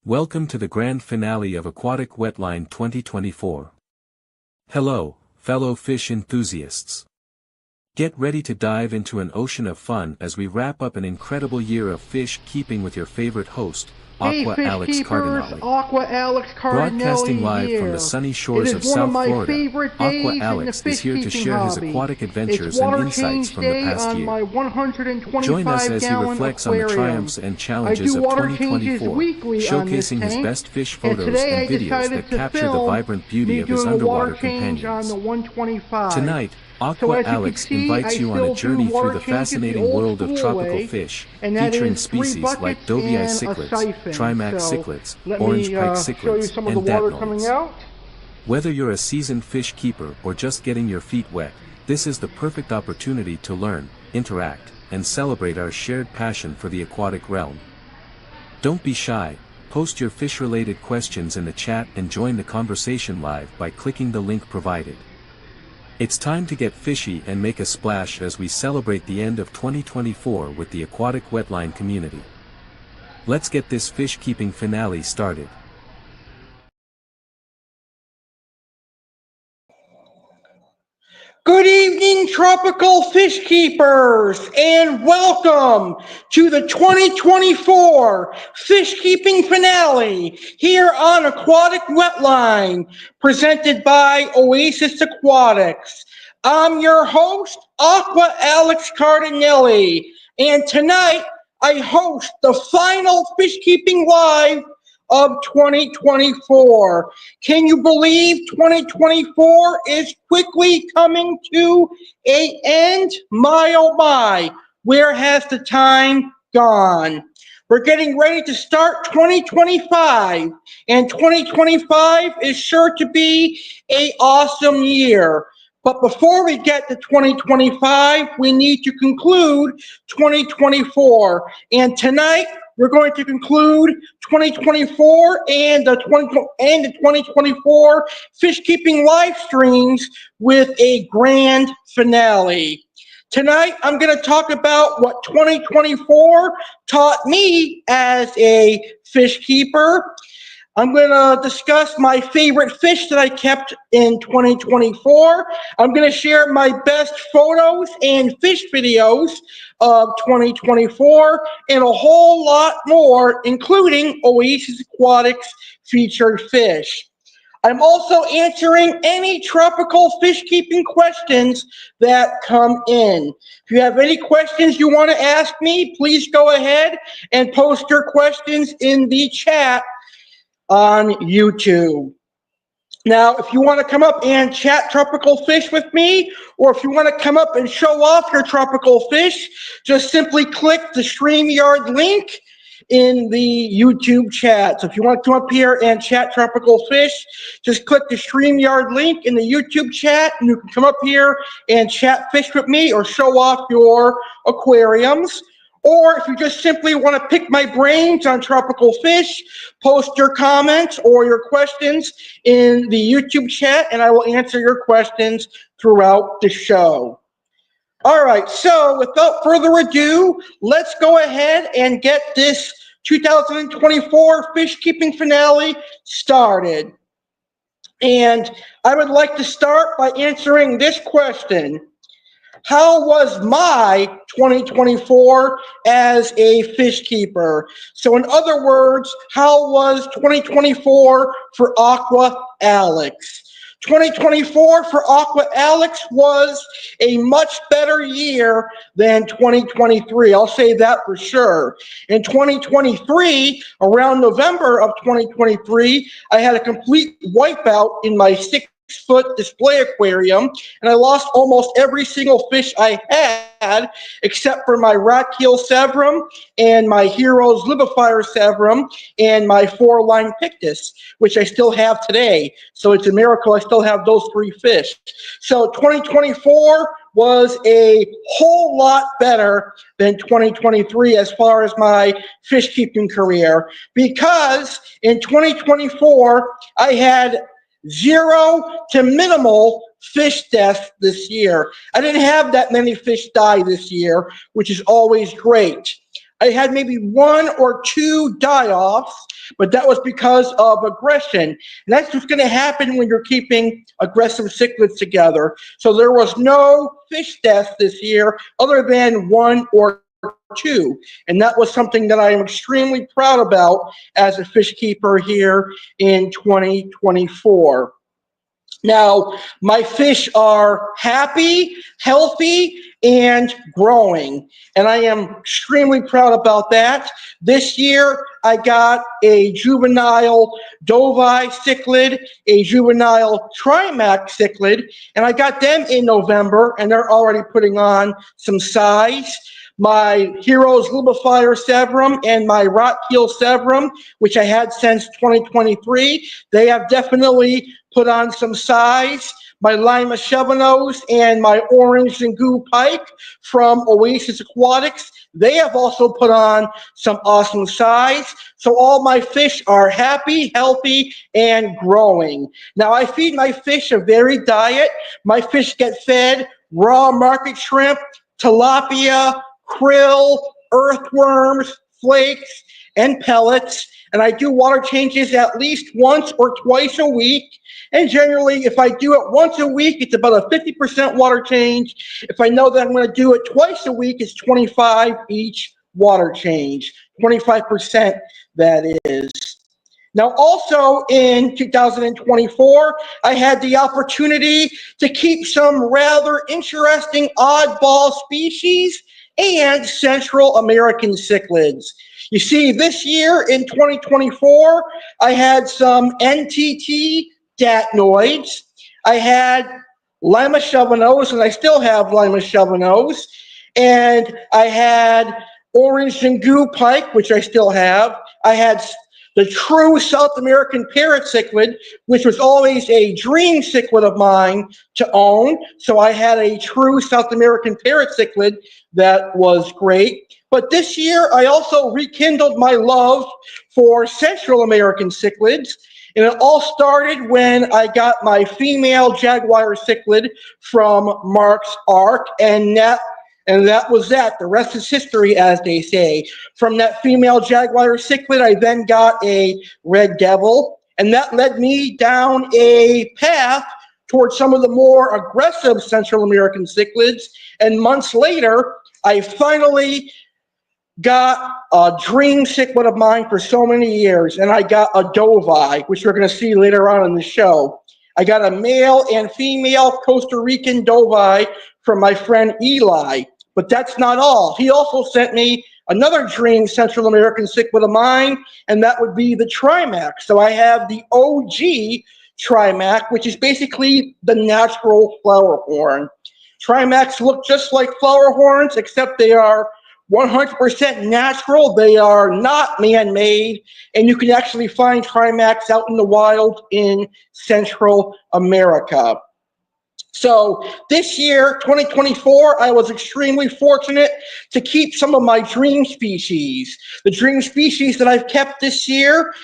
Welcome to the grand finale of Aquatic Wetline 2024. Hello, fellow fish enthusiasts. Get ready to dive into an ocean of fun as we wrap up an incredible year of fish keeping with your favorite host, Aqua Alex CARDINALE. Aqua Alex CARDINALE Broadcasting live here. from the sunny shores of South Florida, Aqua Alex is here to share his aquatic adventures and insights from the past year. Join us as he reflects on the triumphs and challenges of 2024, showcasing his best fish photos and videos that capture the vibrant beauty of his underwater companions. Tonight, Aqua Alex invites you on a journey through the fascinating world of tropical fish, featuring species like dovii cichlids, trimax cichlids, orange pike cichlids, and datnoids. Whether you're a seasoned fish keeper or just getting your feet wet, this is the perfect opportunity to learn, interact, and celebrate our shared passion for the aquatic realm. Don't be shy, post your fish-related questions in the chat and join the conversation live by clicking the link provided. It's time to get fishy and make a splash as we celebrate the end of 2024 with the Aquatic Wetline community. Let's get this fish-keeping finale started. Good evening, tropical fish keepers, and welcome to the 2024 fish keeping finale here on Aquatic Wetline, presented by Oasis Aquatics. I'm your host, Aqua Alex CARDINALE, and tonight I host the final fish keeping live of 2024. Can you believe 2024 is quickly coming to an end? My oh my, where has the time gone? We're getting ready to start 2025, and 2025 is sure to be an awesome year. But before we get to 2025, we need to conclude 2024. And tonight, we're going to conclude 2024 and the 2024 fish keeping live streams with a grand finale. Tonight, I'm going to talk about what 2024 taught me as a fish keeper. I'm going to discuss my favorite fish that I kept in 2024. I'm going to share my best photos and fish videos of 2024 and a whole lot more, including Oasis Aquatics featured fish. I'm also answering any tropical fish keeping questions that come in. If you have any questions you want to ask me, please go ahead and post your questions in the chat on YouTube. Now, if you want to come up and chat tropical fish with me, or if you want to come up and show off your tropical fish, just simply click the StreamYard link in the YouTube chat. So if you want to come up here and chat tropical fish, just click the StreamYard link in the YouTube chat, and you can come up here and chat fish with me or show off your aquariums. Or if you just simply want to pick my brains on tropical fish, post your comments or your questions in the YouTube chat, and I will answer your questions throughout the show. All right, so without further ado, let's go ahead and get this 2024 fish keeping finale started. And I would like to start by answering this question. How was my 2024 as a fish keeper? So in other words, how was 2024 for Aqua Alex? 2024 for Aqua Alex was a much better year than 2023. I'll say that for sure. In 2023, around November of 2023, I had a complete wipeout in my 6-foot display aquarium, and I lost almost every single fish I had except for my rat-keel severum and my Heroes libifier severum and my 4-line pictus, which I still have today. So it's a miracle I still have those 3 fish. So 2024 was a whole lot better than 2023 as far as my fish keeping career, because in 2024 I had 0 to minimal fish deaths this year. I didn't have that many fish die this year, which is always great. I had maybe 1 or 2 die-offs, but that was because of aggression. And that's what's going to happen when you're keeping aggressive cichlids together. So there was no fish deaths this year other than 1 or 2. And that was something that I am extremely proud about as a fish keeper here in 2024. Now, my fish are happy, healthy, and growing, and I am extremely proud about that. This year, I got a juvenile Dovi cichlid, a juvenile Trimac cichlid, and I got them in November, and they're already putting on some size. My Heroes Lubifier Severum and my Rotkeel Severum, which I had since 2023, they have definitely put on some size. My Lima Chevanos and my Orange Zingu Pike from Oasis Aquatics, they have also put on some awesome size. So all my fish are happy, healthy, and growing. Now I feed my fish a varied diet. My fish get fed raw market shrimp, tilapia, krill, earthworms, flakes, and pellets. And I do water changes at least once or twice a week. And generally, if I do it once a week, it's about a 50% water change. If I know that I'm going to do it twice a week, it's 25 each water change. 25% that is. Now, also in 2024, I had the opportunity to keep some rather interesting oddball species and Central American cichlids. You see, this year in 2024, I had some NTT datnoids. I had Lima Chevanos, and I still have Lima Chevanos. And I had Orange Zingu Pike, which I still have. I had the true South American parrot cichlid, which was always a dream cichlid of mine to own. So I had a true South American parrot cichlid that was great. But this year, I also rekindled my love for Central American cichlids. And it all started when I got my female jaguar cichlid from Mark's Ark, and that was that. The rest is history, as they say. From that female jaguar cichlid, I then got a red devil, and that led me down a path towards some of the more aggressive Central American cichlids. And months later, I finally got a dream cichlid of mine for so many years, and I got a Dovi, which we're going to see later on in the show. I got a male and female Costa Rican Dovi from my friend Eli, but that's not all. He also sent me another dream Central American cichlid of mine, and that would be the Trimac. So I have the OG Trimac, which is basically the natural flower horn. Trimacs look just like flower horns, except they are 100% natural. They are not man-made, and you can actually find Trimacs out in the wild in Central America. So this year, 2024, I was extremely fortunate to keep some of my dream species. The dream species that I've kept this year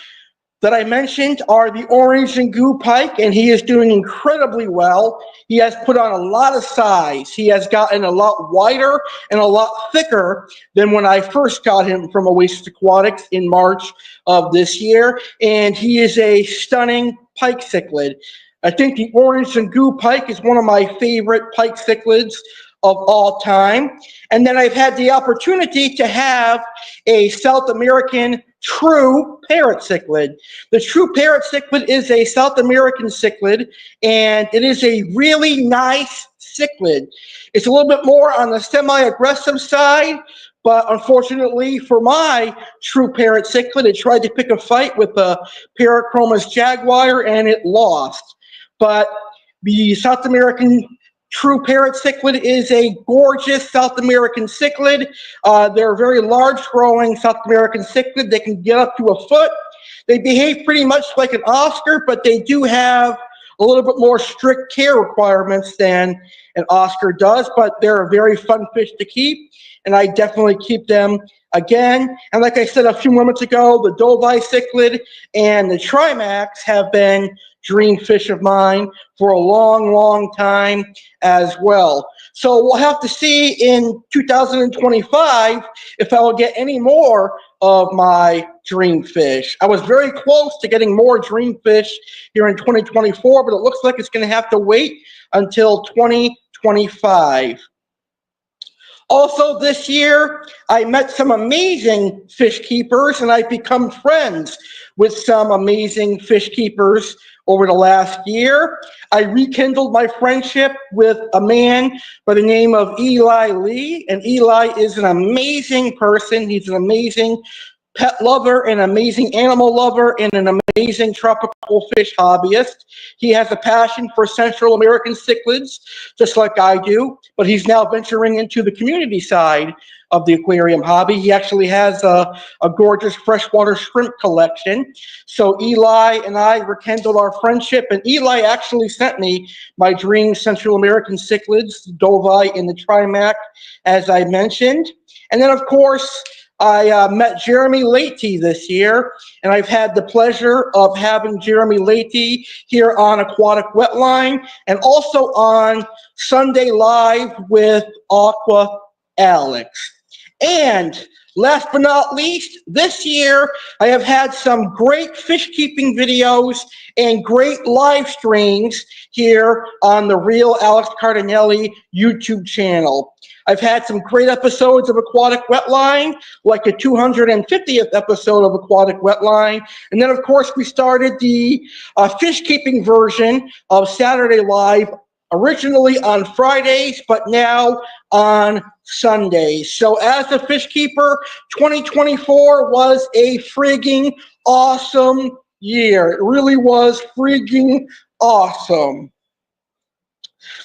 that I mentioned are the Orange Zingu Pike, and he is doing incredibly well. He has put on a lot of size. He has gotten a lot wider and a lot thicker than when I first got him from Oasis Aquatics in March of this year, and he is a stunning pike cichlid. I think the Orange Zingu Pike is one of my favorite pike cichlids of all time. And then I've had the opportunity to have a South American true parrot cichlid. The true parrot cichlid is a South American cichlid, and it is a really nice cichlid. It's a little bit more on the semi-aggressive side, but unfortunately for my true parrot cichlid, it tried to pick a fight with a Parachromis jaguar, and it lost. But the South American true parrot cichlid is a gorgeous South American cichlid. They're a very large growing South American cichlid. They can get up to a foot. They behave pretty much like an Oscar, but they do have a little bit more strict care requirements than an Oscar does, but they're a very fun fish to keep, and I definitely keep them again. And like I said a few moments ago, the Dovi cichlid and the Trimacs have been dream fish of mine for a long, long time as well. So we'll have to see in 2025 if I will get any more of my dream fish. I was very close to getting more dream fish here in 2024, but it looks like it's going to have to wait until 2025. Also this year, I met some amazing fish keepers, and I've become friends with some amazing fish keepers over the last year. I rekindled my friendship with a man by the name of Eli Lee, and Eli is an amazing person. He's an amazing pet lover, an amazing animal lover, and an amazing tropical fish hobbyist. He has a passion for Central American cichlids, just like I do, but he's now venturing into the community side of the aquarium hobby. He actually has a gorgeous freshwater shrimp collection. So Eli and I rekindled our friendship, and Eli actually sent me my dream Central American cichlids, the Dovai and the Trimac, as I mentioned. And then, of course, I met Jeremy Leahy this year, and I've had the pleasure of having Jeremy Leahy here on Aquatic Wetline and also on Sunday Live with Aqua Alex. And last but not least, this year I have had some great fish keeping videos and great live streams here on the Real Alex Cardinale YouTube channel. I've had some great episodes of Aquatic Wetline, like the 250th episode of Aquatic Wetline. And then, of course, we started the fish keeping version of Saturday Live, originally on Fridays, but now on Sundays. So as a fish keeper, 2024 was a frigging awesome year. It really was frigging awesome.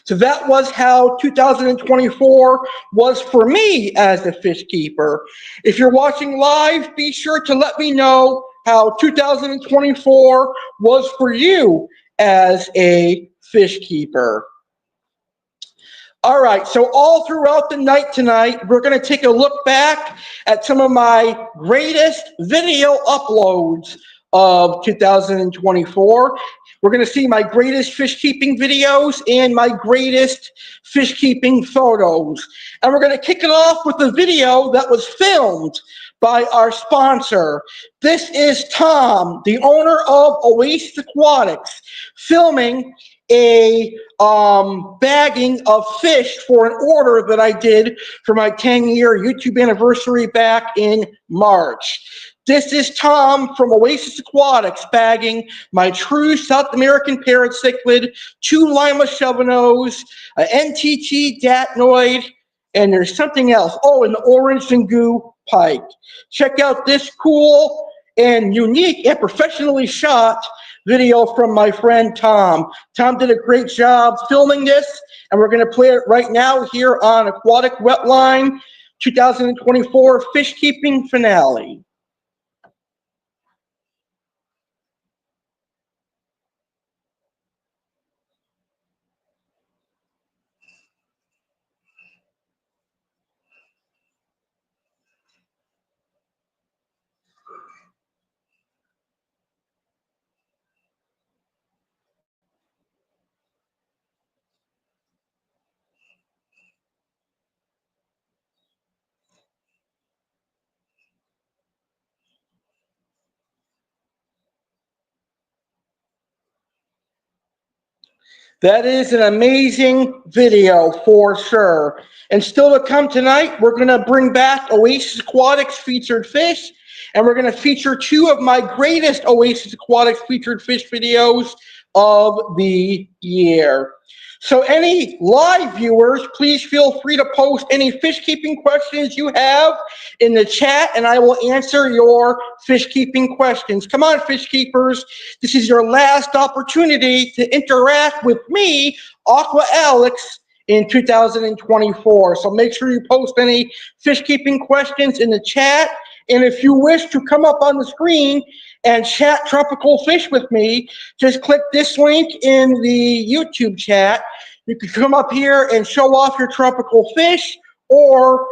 So that was how 2024 was for me as a fish keeper. If you're watching live, be sure to let me know how 2024 was for you as a fish keeper. All right, so all throughout the night tonight, we're going to take a look back at some of my greatest video uploads of 2024. We're going to see my greatest fish keeping videos and my greatest fish keeping photos. And we're going to kick it off with a video that was filmed by our sponsor. This is Tom, the owner of Oasis Aquatics, filming a bagging of fish for an order that I did for my 10-year YouTube anniversary back in March. This is Tom from Oasis Aquatics bagging my true South American parrot cichlid, 2 Lima Chevanos, a NTT Datnoid, and there's something else. Oh, and the orange Zingu pike. Check out this cool and unique and professionally shot video from my friend Tom. Tom did a great job filming this, and we're going to play it right now here on Aquatic Wetline 2024 Fish Keeping Finale. That is an amazing video for sure. And still to come tonight, we're going to bring back Oasis Aquatics featured fish, and we're going to feature 2 of my greatest Oasis Aquatics featured fish videos of the year. So any live viewers, please feel free to post any fish keeping questions you have in the chat, and I will answer your fish keeping questions. Come on, fish keepers. This is your last opportunity to interact with me, Aqua Alex, in 2024. So make sure you post any fish keeping questions in the chat. And if you wish to come up on the screen and chat tropical fish with me, just click this link in the YouTube chat. You can come up here and show off your tropical fish, or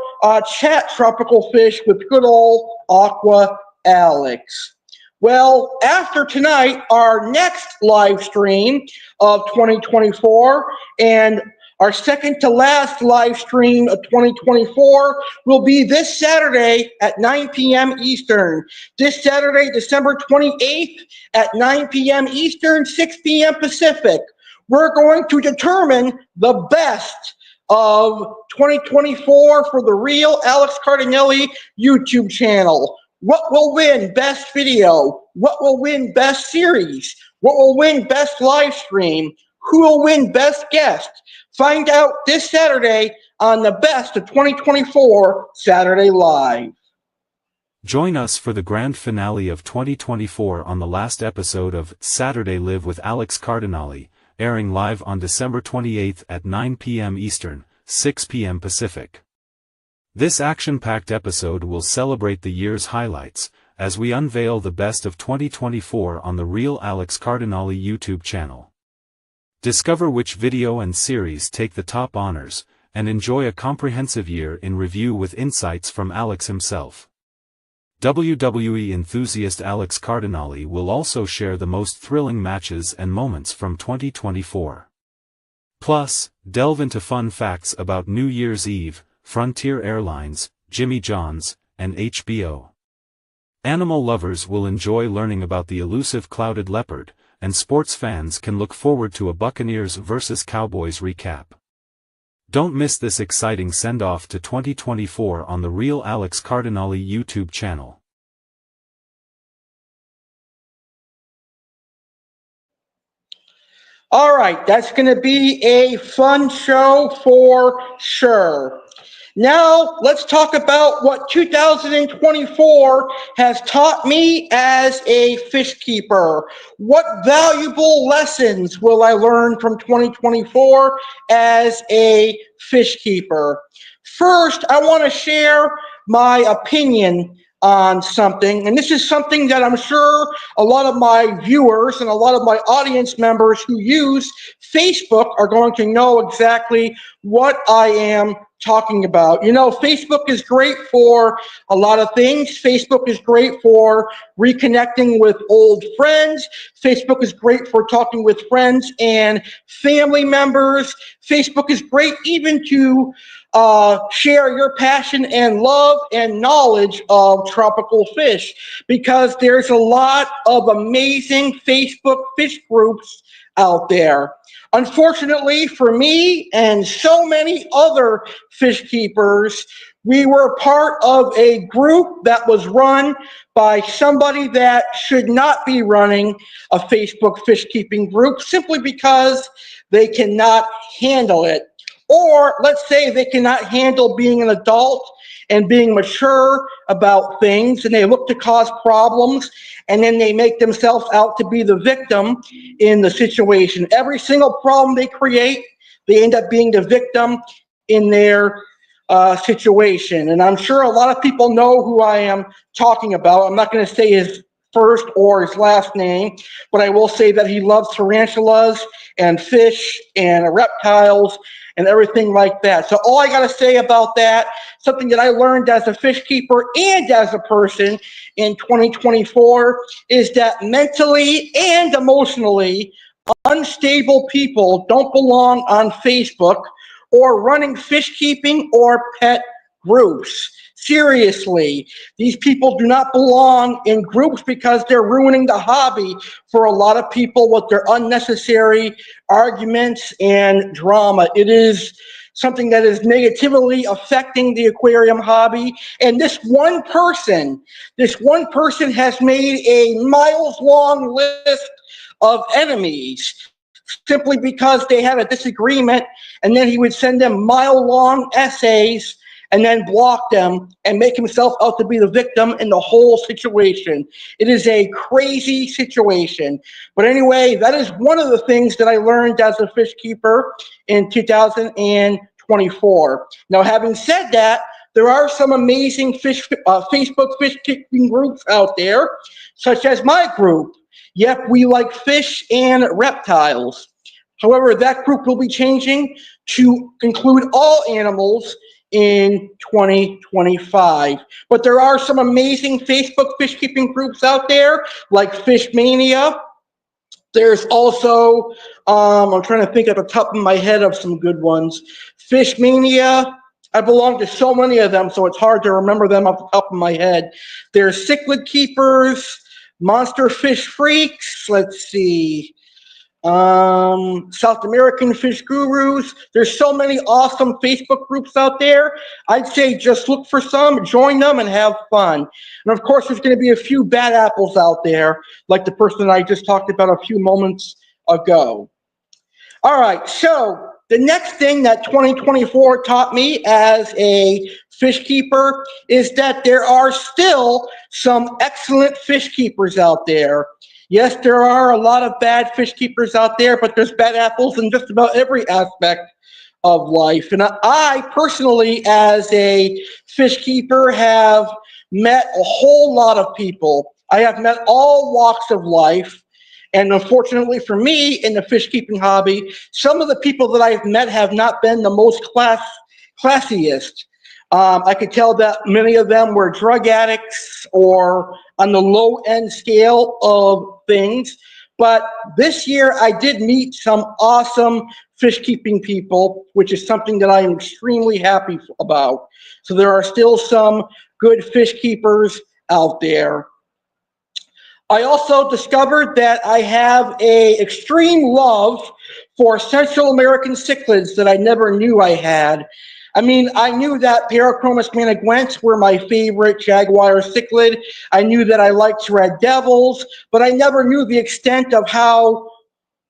chat tropical fish with good old Aqua Alex. Well, after tonight, our next live stream of 2024, and Our second to last live stream of 2024 will be this Saturday at 9 p.m. Eastern. This Saturday, December 28th at 9 p.m. Eastern, 6 p.m. Pacific. We're going to determine the best of 2024 for the Real Alex Cardinale YouTube channel. What will win best video? What will win best series? What will win best live stream? Who will win best guest? Find out this Saturday on the Best of 2024 Saturday Live. Join us for the grand finale of 2024 on the last episode of Saturday Live with Alex Cardinale, airing live on December 28th at 9 p.m. Eastern, 6 p.m. Pacific. This action-packed episode will celebrate the year's highlights, as we unveil the best of 2024 on the Real Alex Cardinale YouTube channel. Discover which video and series take the top honors, and enjoy a comprehensive year in review with insights from Alex himself. WWE enthusiast Alex Cardinale will also share the most thrilling matches and moments from 2024. Plus, delve into fun facts about New Year's Eve, Frontier Airlines, Jimmy John's, and HBO. Animal lovers will enjoy learning about the elusive clouded leopard, and sports fans can look forward to a Buccaneers vs. Cowboys recap. Don't miss this exciting send-off to 2024 on the Real Alex Cardinale YouTube channel. All right, that's going to be a fun show for sure. Now, let's talk about what 2024 has taught me as a fish keeper. What valuable lessons will I learn from 2024 as a fish keeper? First, I want to share my opinion on something, and this is something that I'm sure a lot of my viewers and a lot of my audience members who use Facebook are going to know exactly what I am talking about. You know, Facebook is great for a lot of things. Facebook is great for reconnecting with old friends. Facebook is great for talking with friends and family members. Facebook is great even to share your passion and love and knowledge of tropical fish, because there's a lot of amazing Facebook fish groups out there. Unfortunately for me and so many other fish keepers, we were part of a group that was run by somebody that should not be running a Facebook fish keeping group, simply because they cannot handle it. Or let's say they cannot handle being an adult and being mature about things, and they look to cause problems, and then they make themselves out to be the victim in the situation. Every single problem they create, they end up being the victim in their situation. And I'm sure a lot of people know who I am talking about. I'm not going to say his first or his last name, but I will say that he loves tarantulas and fish and reptiles and everything like that. So all I got to say about that, something that I learned as a fish keeper and as a person in 2024, is that mentally and emotionally unstable people don't belong on Facebook or running fish keeping or pet groups. Seriously, these people do not belong in groups, because they're ruining the hobby for a lot of people with their unnecessary arguments and drama. It is something that is negatively affecting the aquarium hobby. And this one person has made a miles-long list of enemies, simply because they had a disagreement, and then he would send them mile-long essays and then block them and make himself out to be the victim in the whole situation. It is a crazy situation. But anyway, that is one of the things that I learned as a fish keeper in 2024. Now, having said that, there are some amazing Facebook fish keeping groups out there, such as my group. Yep, we like fish and reptiles. However, that group will be changing to include all animals in 2025. But there are some amazing Facebook fish keeping groups out there, like Fish Mania, There's also, I'm trying to think at the top of my head of some good ones. Fish Mania. I belong to so many of them, so it's hard to remember them off the top of my head. There's Cichlid Keepers, Monster Fish Freaks. Let's see. South American Fish Gurus. There's so many awesome Facebook groups out there. I'd say just look for some, join them, and have fun. And of course, there's going to be a few bad apples out there, like the person I just talked about a few moments ago. All right, so the next thing that 2024 taught me as a fish keeper is that there are still some excellent fish keepers out there. Yes, there are a lot of bad fish keepers out there, but there's bad apples in just about every aspect of life. And I personally, as a fish keeper, have met a whole lot of people. I have met all walks of life. And unfortunately for me, in the fish keeping hobby, some of the people that I've met have not been the most classiest. I could tell that many of them were drug addicts or on the low end scale of things. But this year I did meet some awesome fish keeping people, which is something that I am extremely happy about. So there are still some good fish keepers out there. I also discovered that I have an extreme love for Central American cichlids that I never knew I had. I mean, I knew that Parachromis maniguense were my favorite jaguar cichlid. I knew that I liked red devils, but I never knew the extent of how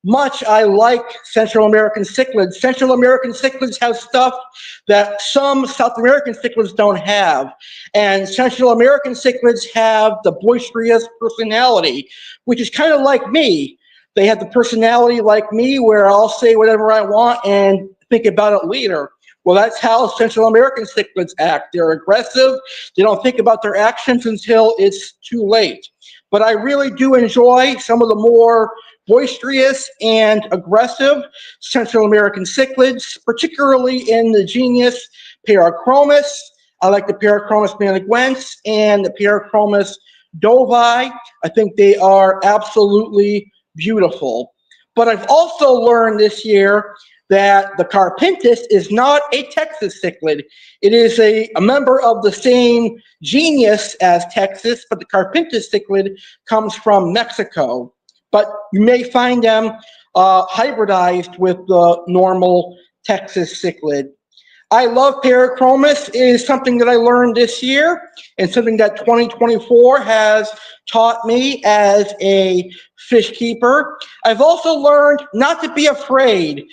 much I like Central American cichlids. Central American cichlids have stuff that some South American cichlids don't have. And Central American cichlids have the boisterous personality, which is kind of like me. They have the personality like me where I'll say whatever I want and think about it later. Well, that's how Central American cichlids act. They're aggressive. They don't think about their actions until it's too late. But I really do enjoy some of the more boisterous and aggressive Central American cichlids, particularly in the genus Parachromis. I like the Parachromis maniguense and the Parachromis dovi. I think they are absolutely beautiful. But I've also learned this year that the Carpintis is not a Texas cichlid. It is a member of the same genus as Texas, but the Carpintis cichlid comes from Mexico. But you may find them hybridized with the normal Texas cichlid. I love Parachromis. It is something that I learned this year and something that 2024 has taught me as a fish keeper. I've also learned not to be afraid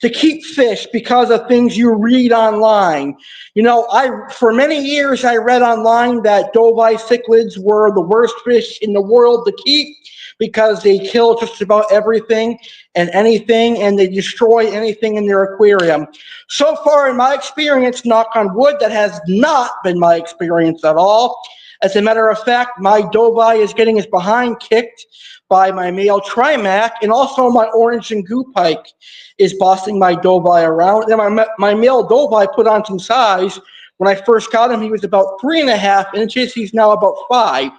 to keep fish because of things you read online. You know, for many years I read online that dovi cichlids were the worst fish in the world to keep because they kill just about everything and anything, and they destroy anything in their aquarium. So far in my experience, knock on wood, that has not been my experience at all. As a matter of fact, my dovi is getting his behind kicked by my male trimac, and also my orange and goo pike is bossing my dovi around. And my male dovi put on some size. When I first got him, he was about 3.5 inches. He's now about 5.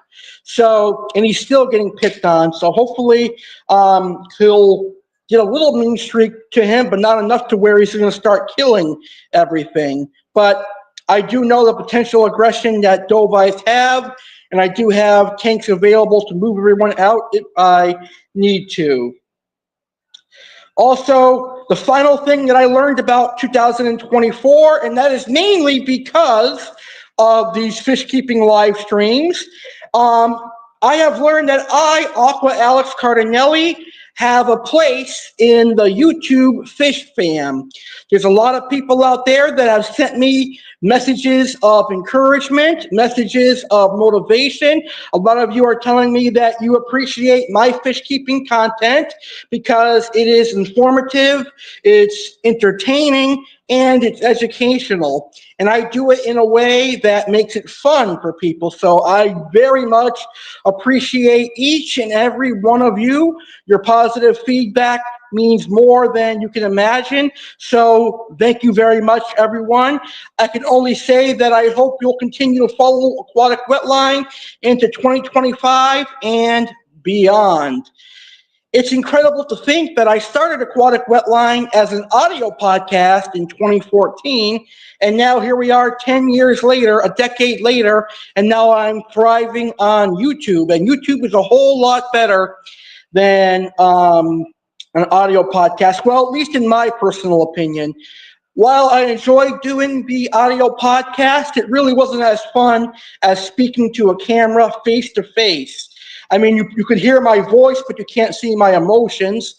So, and he's still getting picked on. So hopefully he'll get a little mean streak to him, but not enough to where he's going to start killing everything. But I do know the potential aggression that dovis have, and I do have tanks available to move everyone out if I need to. Also, the final thing that I learned about 2024, and that is mainly because of these fish keeping live streams, I have learned that Aqua Alex Cardinelli, have a place in the YouTube fish fam. There's a lot of people out there that have sent me messages of encouragement, messages of motivation. A lot of you are telling me that you appreciate my fish keeping content because it is informative, it's entertaining, and it's educational. And I do it in a way that makes it fun for people. So I very much appreciate each and every one of you. Your positive feedback means more than you can imagine. So thank you very much, everyone. I can only say that I hope you'll continue to follow Aquatic Wetline into 2025 and beyond. It's incredible to think that I started Aquatic Wetline as an audio podcast in 2014, and now here we are 10 years later, a decade later, and now I'm thriving on YouTube. And YouTube is a whole lot better than an audio podcast, well, at least in my personal opinion. While I enjoyed doing the audio podcast, it really wasn't as fun as speaking to a camera face to face. I mean, you could hear my voice, but you can't see my emotions.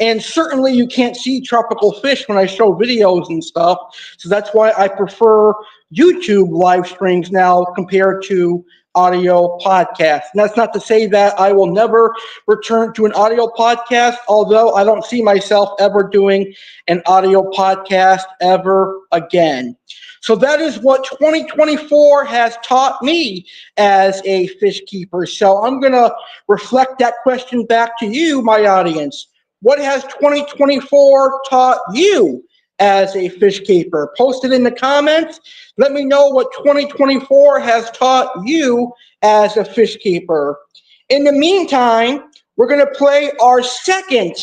And certainly you can't see tropical fish when I show videos and stuff. So that's why I prefer YouTube live streams now compared to audio podcasts. And that's not to say that I will never return to an audio podcast, although I don't see myself ever doing an audio podcast ever again. So that is what 2024 has taught me as a fish keeper. So I'm going to reflect that question back to you, my audience. What has 2024 taught you as a fish keeper? Post it in the comments. Let me know what 2024 has taught you as a fish keeper. In the meantime, we're going to play our second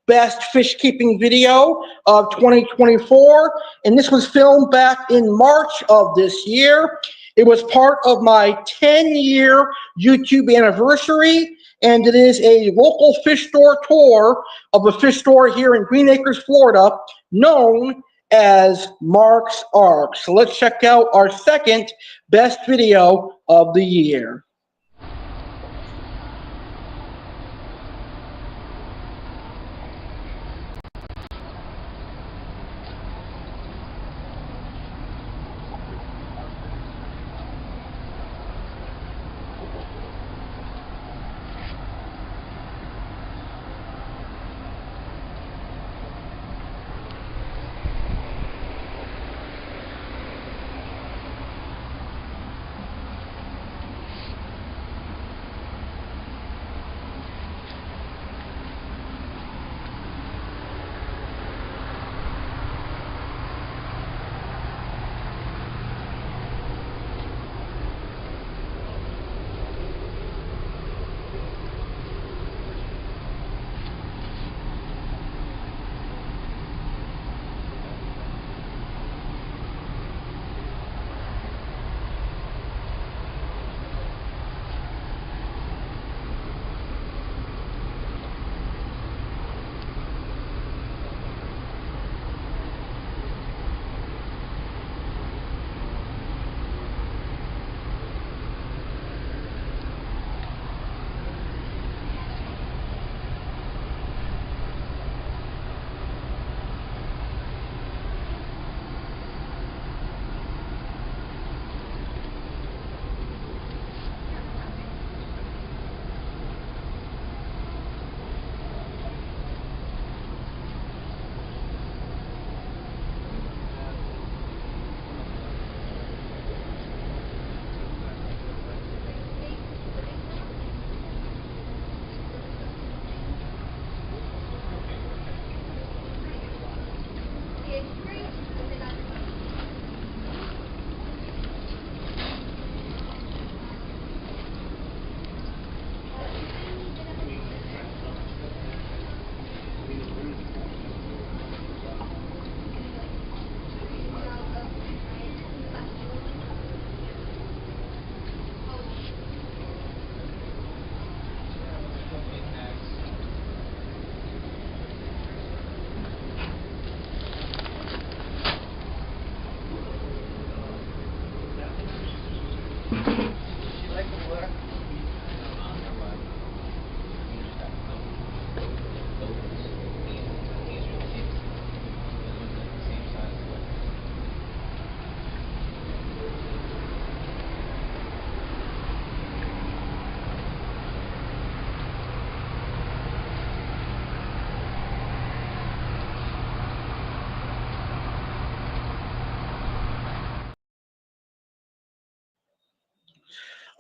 best fish keeping video of 2024, and this was filmed back in March of this year. It was part of my 10-year YouTube anniversary, and it is a local fish store tour of a fish store here in Green Acres, Florida, known as Mark's Ark. So let's check out our second best video of the year.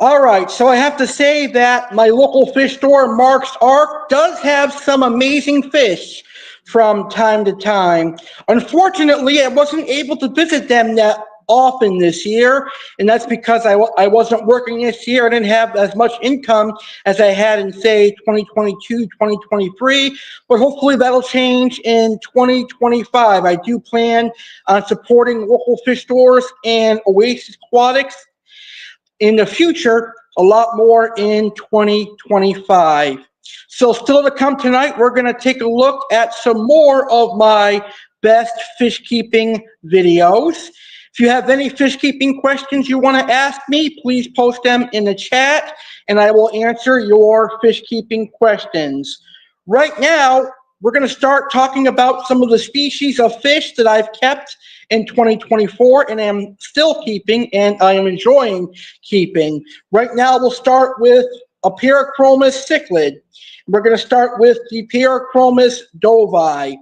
All right, so I have to say that my local fish store, Mark's Ark, does have some amazing fish from time to time. Unfortunately, I wasn't able to visit them that often this year, and that's because I wasn't working this year. I didn't have as much income as I had in, say, 2022, 2023, but hopefully that'll change in 2025. I do plan on supporting local fish stores and Oasis Aquatics in the future, a lot more in 2025. So still to come tonight, we're going to take a look at some more of my best fish keeping videos. If you have any fish keeping questions you want to ask me, please post them in the chat and I will answer your fish keeping questions. Right now, we're going to start talking about some of the species of fish that I've kept in 2024 and am still keeping and I am enjoying keeping. Right now, we'll start with a Pyrachromis cichlid. We're going to start with the Pyrachromis dovi.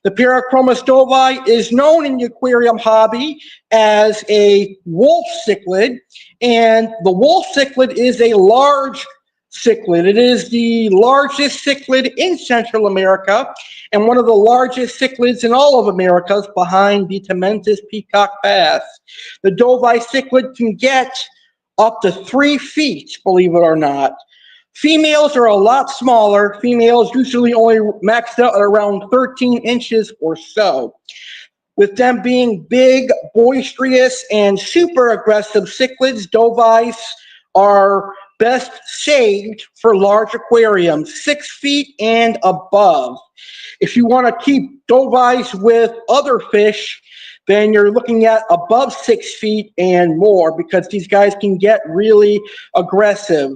The Pyrachromis dovi is known in the aquarium hobby as a wolf cichlid, and the wolf cichlid is a large cichlid. It is the largest cichlid in Central America and one of the largest cichlids in all of America behind the Tementus peacock bass. The dovi cichlid can get up to 3 feet, believe it or not. Females are a lot smaller. Females usually only maxed out at around 13 inches or so. With them being big, boisterous, and super aggressive cichlids, dovis are best saved for large aquariums, 6 feet and above. If you want to keep dovis with other fish, then you're looking at above 6 feet and more because these guys can get really aggressive.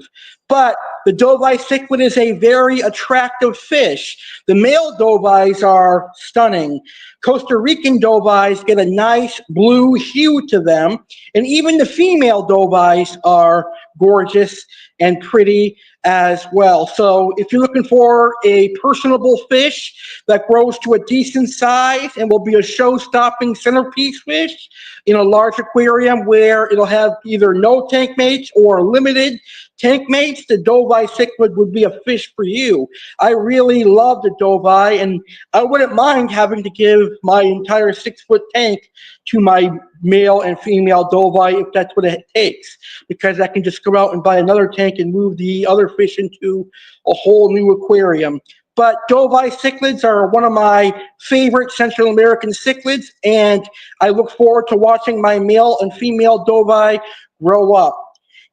But the dovi cichlid is a very attractive fish. The male dovis are stunning. Costa Rican dovis get a nice blue hue to them, and even the female dovis are gorgeous and pretty as well. So if you're looking for a personable fish that grows to a decent size and will be a show-stopping centerpiece fish in a large aquarium where it'll have either no tank mates or limited tank mates, the dovi cichlid would be a fish for you. I really love the dovi, and I wouldn't mind having to give my entire 6-foot tank to my male and female dovi if that's what it takes, because I can just go out and buy another tank and move the other fish into a whole new aquarium. But dovi cichlids are one of my favorite Central American cichlids, and I look forward to watching my male and female dovi grow up.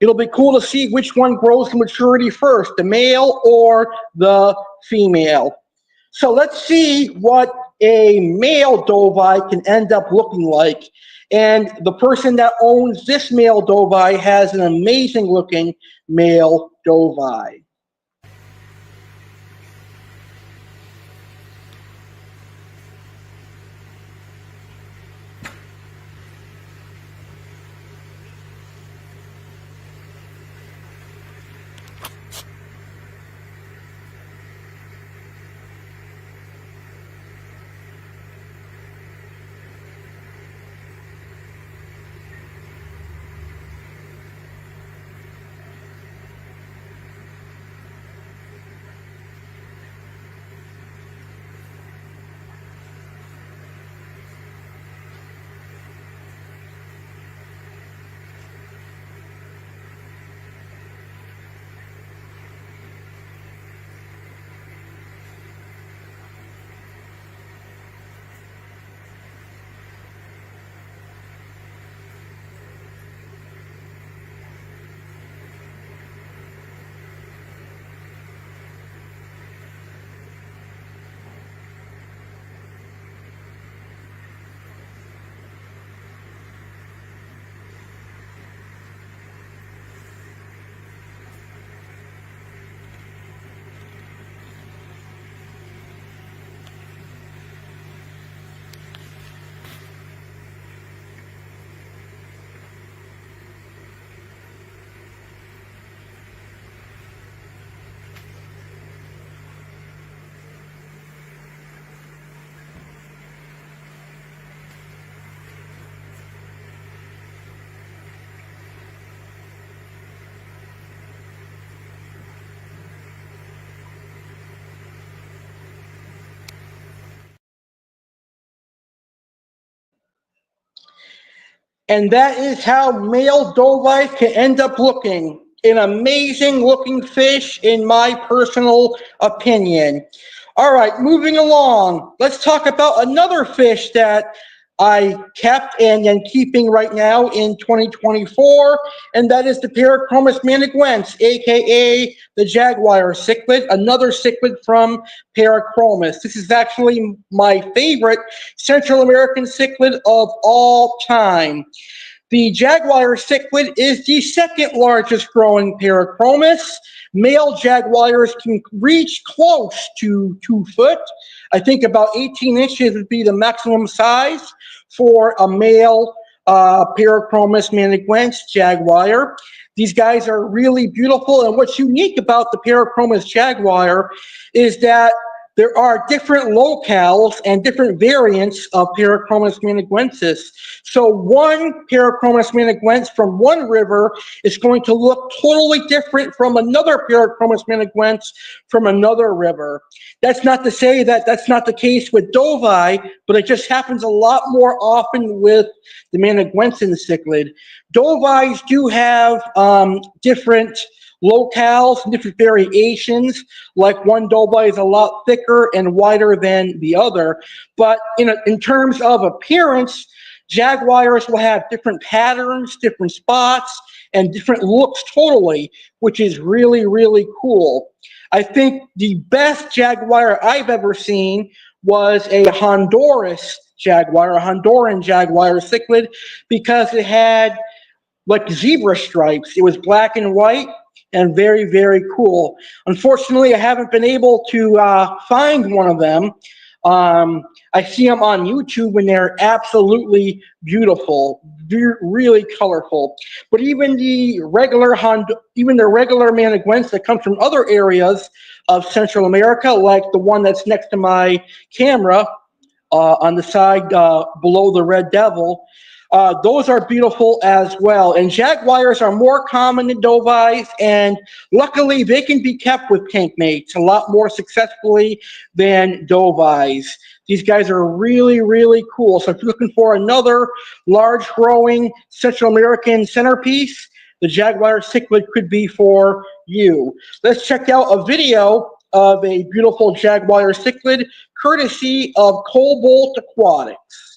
It'll be cool to see which one grows to maturity first, the male or the female. So let's see what a male dovi can end up looking like. And the person that owns this male dovi has an amazing looking male dovi. And that is how male dovite can end up looking. An amazing looking fish, in my personal opinion. All right, moving along. Let's talk about another fish that I kept and am keeping right now in 2024, and that is the Parachromis maniguense, aka the jaguar cichlid, another cichlid from Parachromis. This is actually my favorite Central American cichlid of all time. The jaguar cichlid is the second largest growing Parachromis. Male jaguars can reach close to 2 foot. I think about 18 inches would be the maximum size for a male Parachromis maniguense jaguar. These guys are really beautiful, and what's unique about the Parachromis jaguar is that there are different locales and different variants of Parachromis maniguensis. So one Parachromis maniguense from one river is going to look totally different from another Parachromis maniguense from another river. That's not to say that that's not the case with dovi, but it just happens a lot more often with the maniguensin cichlid. Dovis do have different locales, different variations, like one dovi is a lot thicker and wider than the other. But in terms of appearance, jaguars will have different patterns, different spots, and different looks totally, which is really, really cool. I think the best jaguar I've ever seen was a Honduras jaguar, a Honduran jaguar cichlid, because it had like zebra stripes. It was black and white and very, very cool. Unfortunately, I haven't been able to find one of them. I see them on YouTube and they're absolutely beautiful, really colorful. But even the regular maniguense that comes from other areas of Central America, like the one that's next to my camera on the side below the red devil, those are beautiful as well. And jaguars are more common than dovis, and luckily they can be kept with tank mates a lot more successfully than dovis. These guys are really, really cool. So if you're looking for another large growing Central American centerpiece, the jaguar cichlid could be for you. Let's check out a video of a beautiful jaguar cichlid courtesy of Cobalt Aquatics.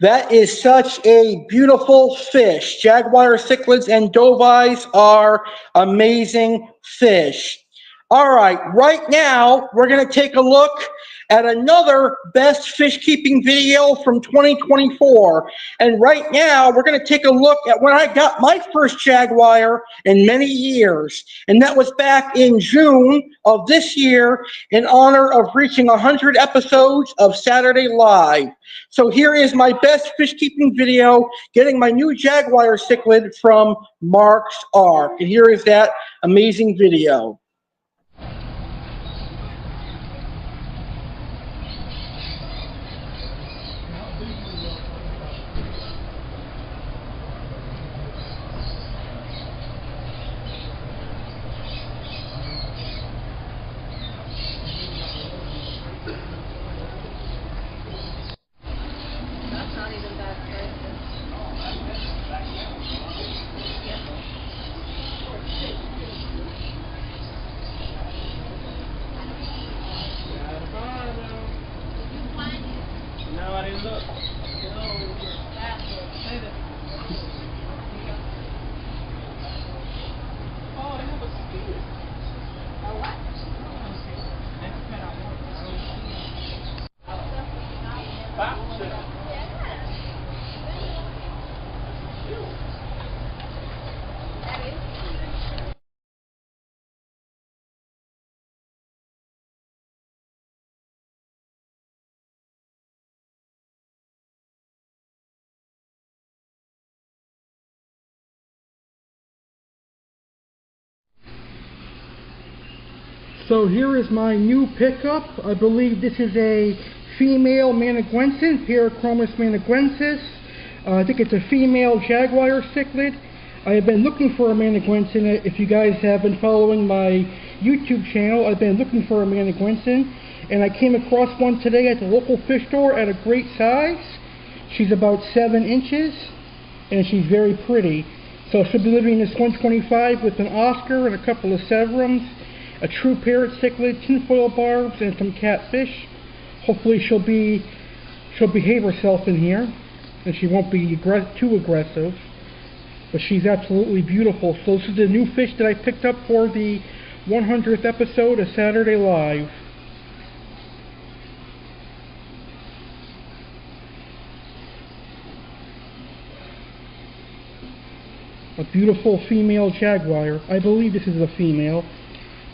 That is such a beautiful fish. Jaguar cichlids and dovis are amazing fish. All right now we're going to take a look at another best fish keeping video from 2024. And right now we're going to take a look at when I got my first jaguar in many years. And that was back in June of this year in honor of reaching 100 episodes of Saturday Live. So here is my best fish keeping video getting my new jaguar cichlid from Mark's Ark. And here is that amazing video. So here is my new pickup. I believe this is a female Managuensis, Parachromis managuensis. I think it's a female jaguar cichlid. I have been looking for a Managuensis. If you guys have been following my YouTube channel, I've been looking for a Managuensis, and I came across one today at the local fish store at a great size. She's about 7 inches, and she's very pretty. So she'll be living in this 125 with an Oscar and a couple of Severums, a true parrot cichlid, tinfoil barbs, and some catfish. Hopefully she'll behave herself in here, and she won't be too aggressive. But she's absolutely beautiful. So this is the new fish that I picked up for the 100th episode of Saturday Live. A beautiful female jaguar. I believe this is a female,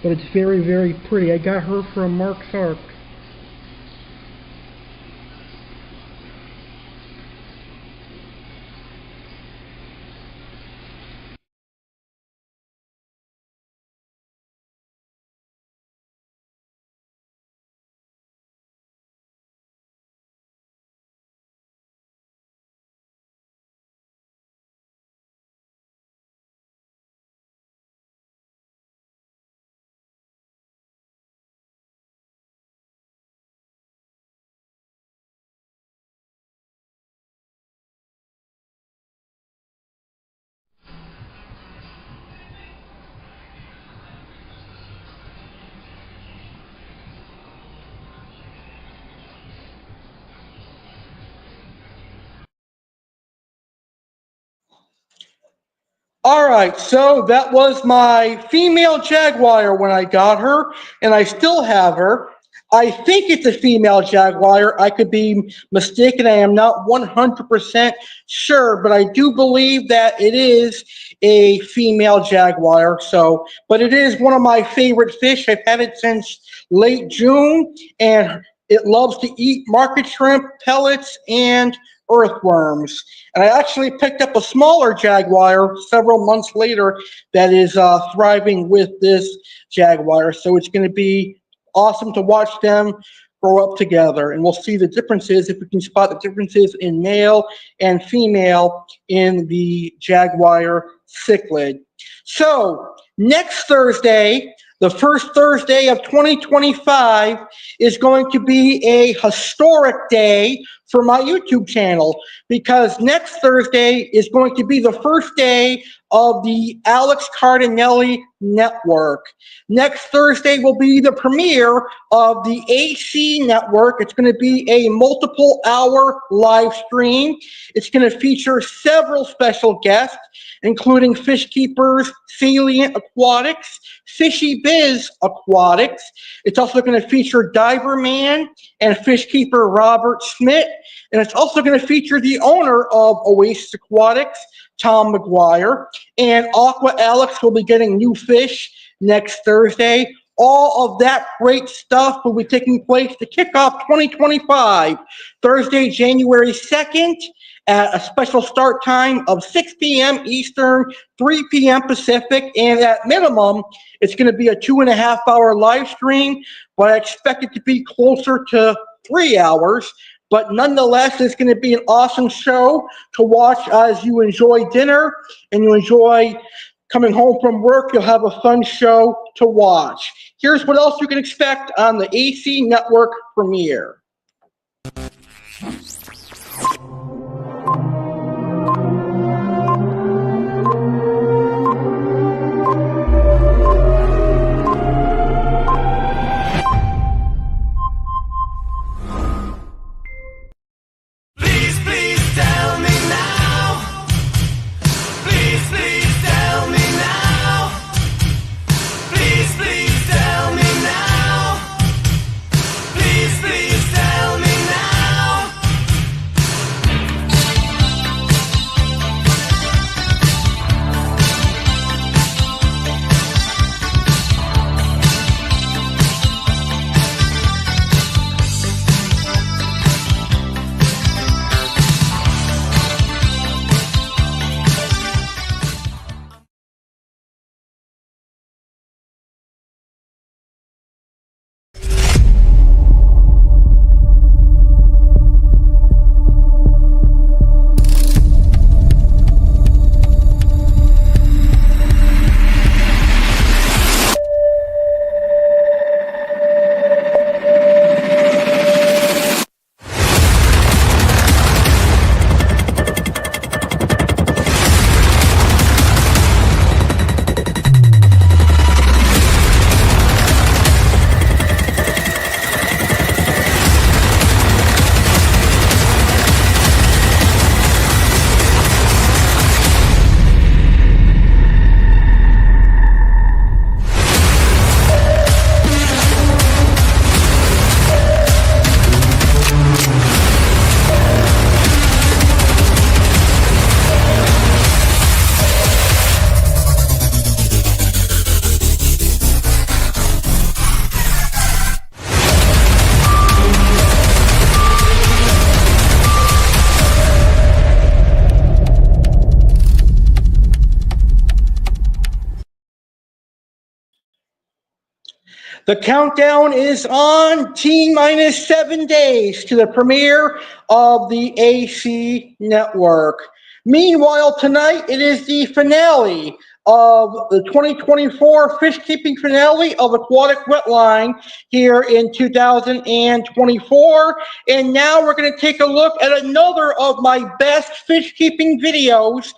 but it's very, very pretty. I got her from Mark's Ark. Alright, so that was my female jaguar when I got her, and I still have her. I think it's a female jaguar. I could be mistaken. I am not 100% sure, but I do believe that it is a female jaguar. So, but it is one of my favorite fish. I've had it since late June, and it loves to eat market shrimp, pellets, and earthworms. And I actually picked up a smaller jaguar several months later that is thriving with this jaguar. So it's going to be awesome to watch them grow up together. And we'll see the differences, if we can spot the differences in male and female in the jaguar cichlid. So next Thursday, the first Thursday of 2025, is going to be a historic day for my YouTube channel, because next Thursday is going to be the first day of the Alex CARDINALE network. Next Thursday will be the premiere of the A.C.E. network. It's going to be a multiple hour live stream. It's going to feature several special guests, including Fish Keepers, Salient Aquatics, Fishy Biz Aquatics. It's also going to feature Diver Man and Fish Keeper Robert Smith. And it's also going to feature the owner of Oasis Aquatics, Tom McGuire. And Aqua Alex will be getting new fish next Thursday. All of that great stuff will be taking place to kick off 2025, Thursday, January 2nd, at a special start time of 6 p.m. Eastern, 3 p.m. Pacific, and at minimum, it's going to be a 2.5-hour live stream, but I expect it to be closer to 3 hours. But nonetheless, it's going to be an awesome show to watch as you enjoy dinner and you enjoy coming home from work. You'll have a fun show to watch. Here's what else you can expect on the A.C.E. network premiere. Please tell me now. Please tell The countdown is on. T-minus 7 days to the premiere of the A.C.E. network. Meanwhile, tonight it is the finale of the 2024 fish keeping finale of Aquatic Wetline here in 2024. And now we're going to take a look at another of my best fish keeping videos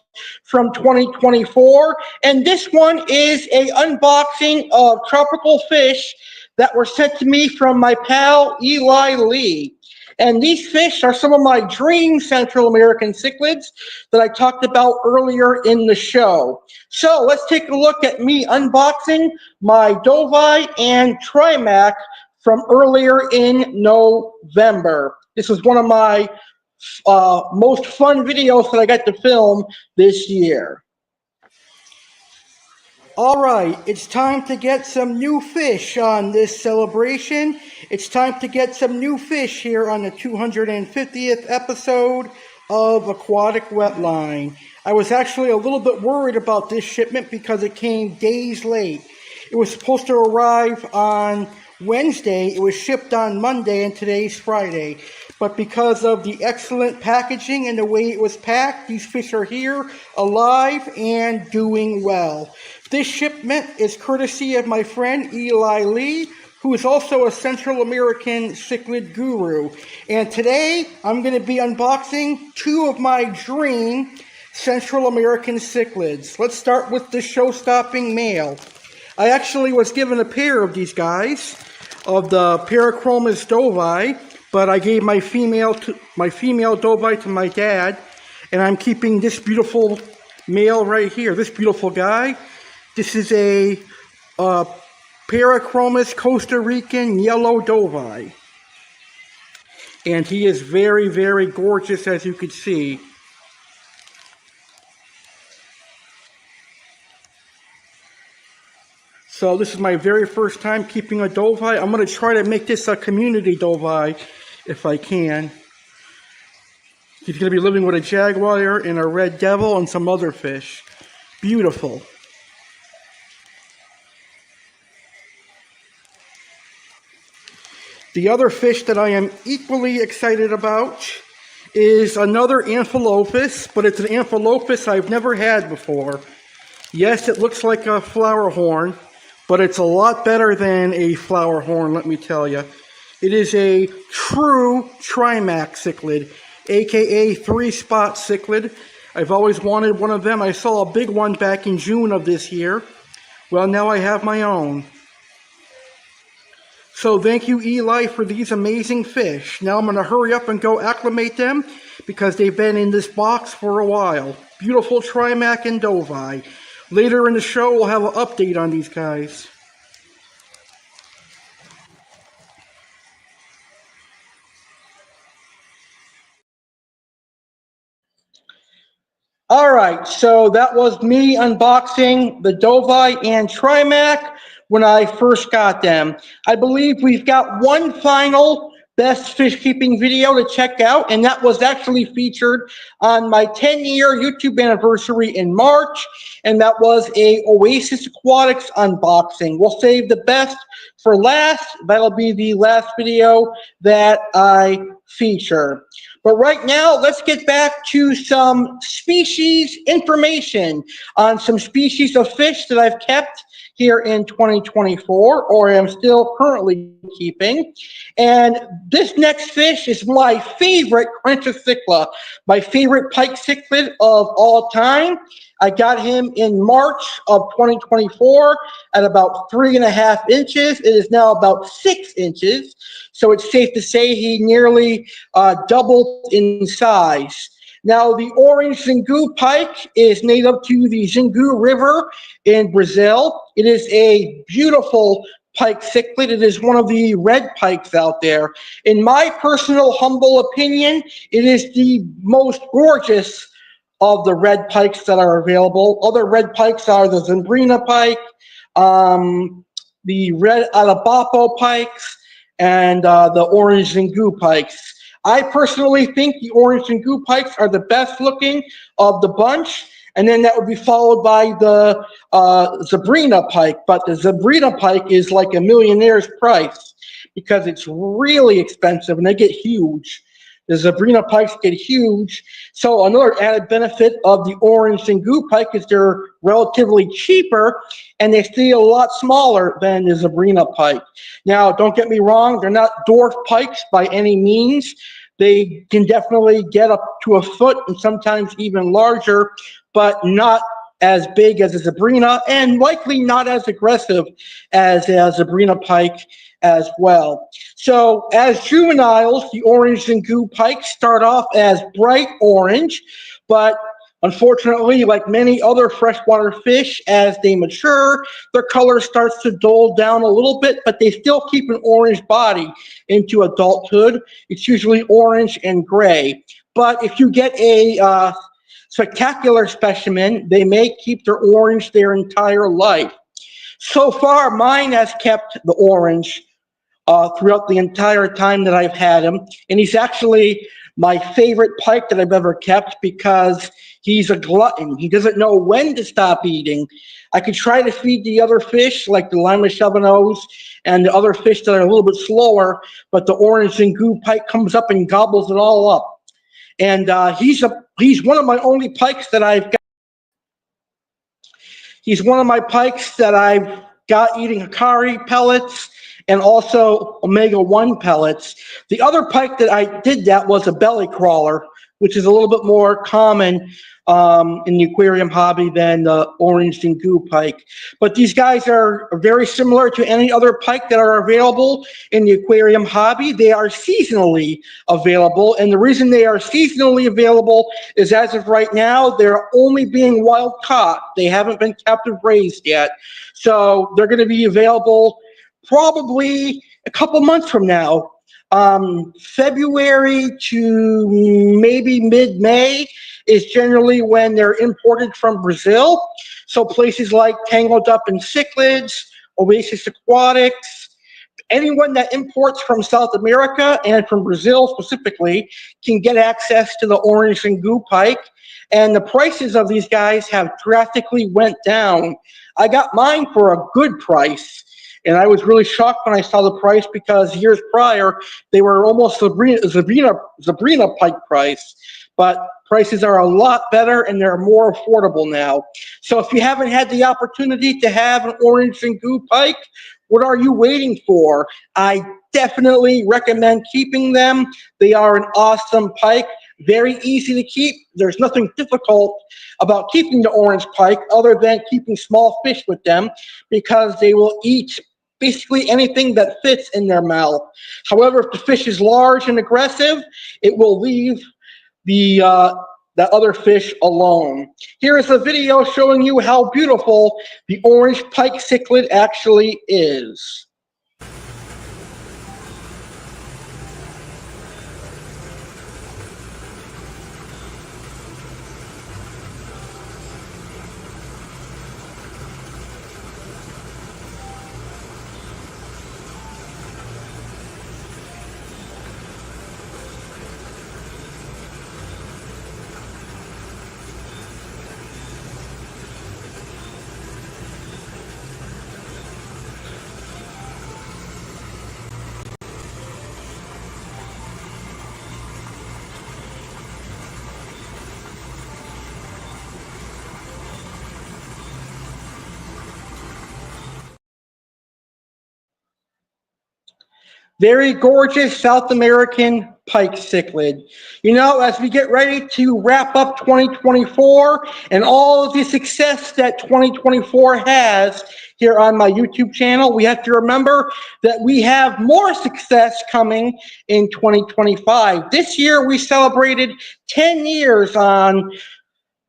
from 2024. And this one is a unboxing of tropical fish that were sent to me from my pal Eli Lee. And these fish are some of my dream Central American cichlids that I talked about earlier in the show. So let's take a look at me unboxing my Dovai and Trimac from earlier in November. This was one of my most fun videos that I got to film this year. All right, it's time to get some new fish on this celebration. It's time to get some new fish here on the 250th episode of Aquatic Wetline. I was actually a little bit worried about this shipment because it came days late. It was supposed to arrive on Wednesday. It was shipped on Monday, and today's Friday. But because of the excellent packaging and the way it was packed, these fish are here, alive, and doing well. This shipment is courtesy of my friend Eli Lee, who is also a Central American cichlid guru. And today, I'm going to be unboxing two of my dream Central American cichlids. Let's start with the show-stopping male. I actually was given a pair of these guys, of the Parachromis Dovai, but I gave my female Dovai to my dad, and I'm keeping this beautiful male right here, this beautiful guy. This is a Parachromis Costa Rican yellow Dovai, and he is very, very gorgeous, as you can see. So this is my very first time keeping a Dovai. I'm going to try to make this a community Dovai if I can. He's going to be living with a jaguar and a red devil and some other fish. Beautiful. The other fish that I am equally excited about is another Amphilophus, but it's an Amphilophus I've never had before. Yes, it looks like a flower horn, but it's a lot better than a flower horn, let me tell you. It is a true Trimac cichlid, aka 3-spot cichlid. I've always wanted one of them. I saw a big one back in June of this year. Well, now I have my own. So thank you, Eli, for these amazing fish. Now I'm going to hurry up and go acclimate them because they've been in this box for a while. Beautiful Trimac and Dovai. Later in the show, we'll have an update on these guys. All right, so that was me unboxing the Dovai and Trimac when I first got them. I believe we've got one final best fish keeping video to check out, and that was actually featured on my 10-year YouTube anniversary in March, and that was a Oasis Aquatics unboxing. We'll save the best for last. That'll be the last video that I feature. But right now, let's get back to some species information on some species of fish that I've kept here in 2024, or am still currently keeping. And this next fish is my favorite Crentocycla, my favorite pike cichlid of all time. I got him in March of 2024 at about 3.5 inches. It is now about 6 inches. So it's safe to say he nearly doubled in size. Now, the orange Xingu pike is native to the Xingu River in Brazil. It is a beautiful pike cichlid. It is one of the red pikes out there. In my personal humble opinion, it is the most gorgeous of the red pikes that are available. Other red pikes are the Zambrina pike, the red Alabapo pikes, and the orange Xingu pikes. I personally think the orange Xingu pikes are the best looking of the bunch, and then that would be followed by the Sabrina pike. But the Sabrina pike is like a millionaire's price because it's really expensive and they get huge. The Sabrina pikes get huge. So another added benefit of the orange Xingu pike is they're relatively cheaper and they stay a lot smaller than the Sabrina pike. Now, don't get me wrong, they're not dwarf pikes by any means. They can definitely get up to a foot and sometimes even larger, but not as big as a Sabrina and likely not as aggressive as a Sabrina pike as well. So as juveniles, the orange Xingu pikes start off as bright orange, but unfortunately, like many other freshwater fish, as they mature, their color starts to dull down a little bit, but they still keep an orange body into adulthood. It's usually orange and gray. But if you get a spectacular specimen, they may keep their orange their entire life. So far, mine has kept the orange throughout the entire time that I've had him. And he's actually my favorite pike that I've ever kept because he's a glutton. He doesn't know when to stop eating. I could try to feed the other fish, like the Lima Chevanos and the other fish that are a little bit slower, but the orange Xingu pike comes up and gobbles it all up. And he's one of my only pikes that I've got. He's one of my pikes that I've got eating Hikari pellets and also omega-1 pellets. The other pike that I did that was a belly crawler, which is a little bit more common in the aquarium hobby than the orange Xingu pike. But these guys are very similar to any other pike that are available in the aquarium hobby. They are seasonally available, and the reason they are seasonally available is as of right now, they're only being wild caught. They haven't been captive raised yet. So they're going to be available probably a couple months from now. February to maybe mid-May is generally when they're imported from Brazil. So places like Tangled Up in Cichlids, Oasis Aquatics, anyone that imports from South America and from Brazil specifically can get access to the orange Xingu pike. And the prices of these guys have drastically went down. I got mine for a good price. And I was really shocked when I saw the price because years prior, they were almost Sabrina pike price. But prices are a lot better and they're more affordable now. So if you haven't had the opportunity to have an orange Xingu pike, what are you waiting for? I definitely recommend keeping them. They are an awesome pike, very easy to keep. There's nothing difficult about keeping the orange pike other than keeping small fish with them because they will eat basically anything that fits in their mouth. However, if the fish is large and aggressive, it will leave the other fish alone. Here is a video showing you how beautiful the orange pike cichlid actually is. Very gorgeous South American pike cichlid. You know, as we get ready to wrap up 2024 and all of the success that 2024 has here on my YouTube channel, we have to remember that we have more success coming in 2025. This year, we celebrated 10 years on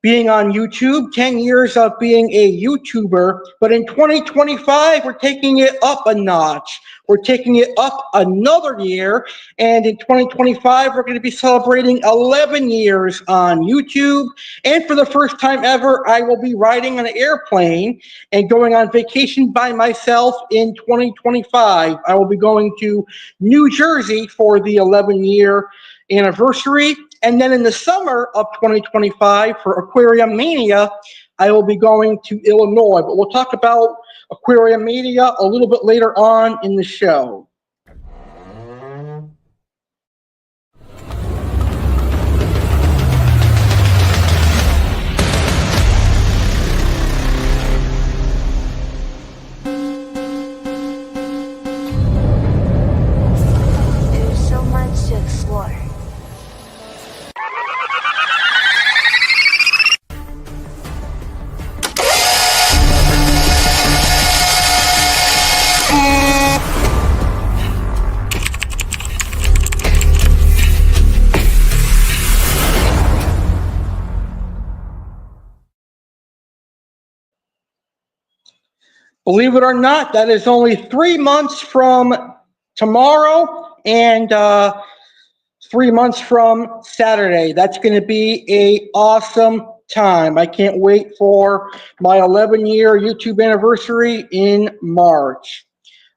being on YouTube, 10 years of being a YouTuber, but in 2025, we're taking it up a notch. We're taking it up another year, and in 2025, we're going to be celebrating 11 years on YouTube, and for the first time ever, I will be riding an airplane and going on vacation by myself in 2025. I will be going to New Jersey for the 11-year anniversary, And then in the summer of 2025 for Aquarium Mania, I will be going to Illinois. But we'll talk about Aquarium Mania a little bit later on in the show. Believe it or not, that is only 3 months from tomorrow and 3 months from Saturday. That's going to be an awesome time. I can't wait for my 11-year YouTube anniversary in March.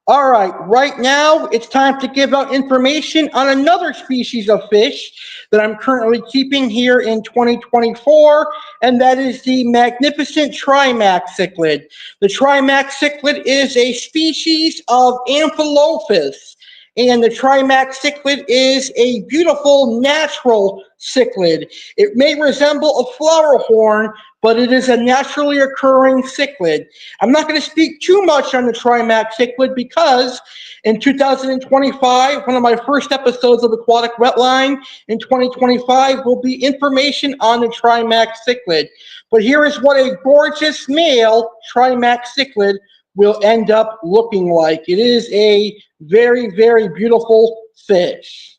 All right, right now it's time to give out information on another species of fish that I'm currently keeping here in 2024, and that is the magnificent Trimax cichlid. The Trimax cichlid is a species of Amphilophus, and the Trimax cichlid is a beautiful natural cichlid. It may resemble a flower horn, but it is a naturally occurring cichlid. I'm not going to speak too much on the Trimax cichlid because in 2025, one of my first episodes of Aquatic Wetline in 2025 will be information on the Trimax cichlid. But here is what a gorgeous male Trimax cichlid will end up looking like. It is a very, very beautiful fish.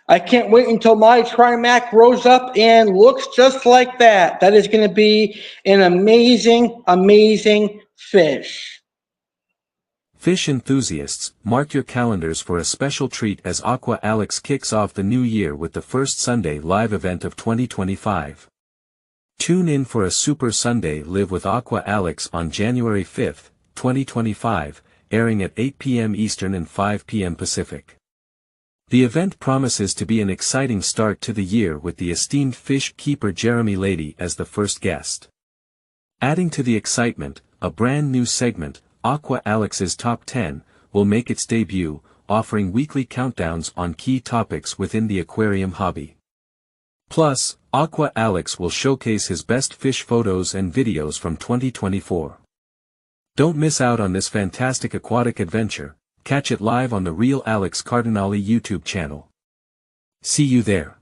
I can't wait until my Trimax grows up and looks just like that. That is going to be an amazing, amazing fish. Fish enthusiasts, mark your calendars for a special treat as Aqua Alex kicks off the new year with the first Sunday live event of 2025. Tune in for a Super Sunday Live with Aqua Alex on January 5th, 2025, airing at 8 p.m. Eastern and 5 p.m. Pacific. The event promises to be an exciting start to the year with the esteemed fish keeper Jeremy Lady as the first guest. Adding to the excitement, a brand new segment, Aqua Alex's Top 10, will make its debut, offering weekly countdowns on key topics within the aquarium hobby. Plus, Aqua Alex will showcase his best fish photos and videos from 2024. Don't miss out on this fantastic aquatic adventure. Catch it live on the Real Alex CARDINALE YouTube channel. See you there.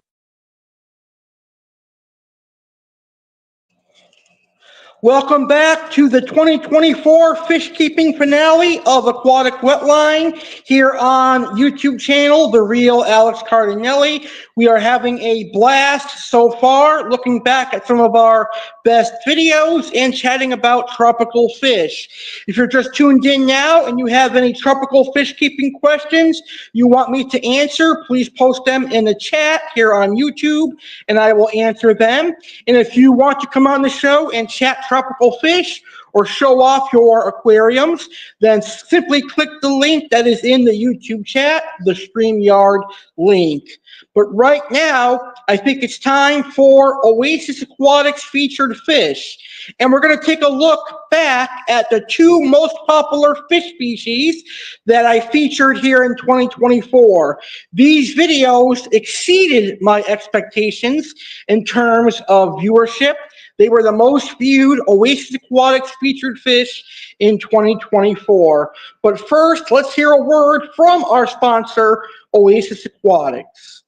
Welcome back to the 2024 fish keeping finale of Aquatic Wetline here on YouTube channel, The Real Alex Cardinelli. We are having a blast so far, looking back at some of our best videos and chatting about tropical fish. If you're just tuned in now and you have any tropical fish keeping questions you want me to answer, please post them in the chat here on YouTube and I will answer them. And if you want to come on the show and chat tropical fish or show off your aquariums, then simply click the link that is in the YouTube chat, the StreamYard link. But right now, I think it's time for Oasis Aquatics featured fish. And we're going to take a look back at the two most popular fish species that I featured here in 2024. These videos exceeded my expectations in terms of viewership. They were the most viewed Oasis Aquatics featured fish in 2024. But first, let's hear a word from our sponsor, Oasis Aquatics.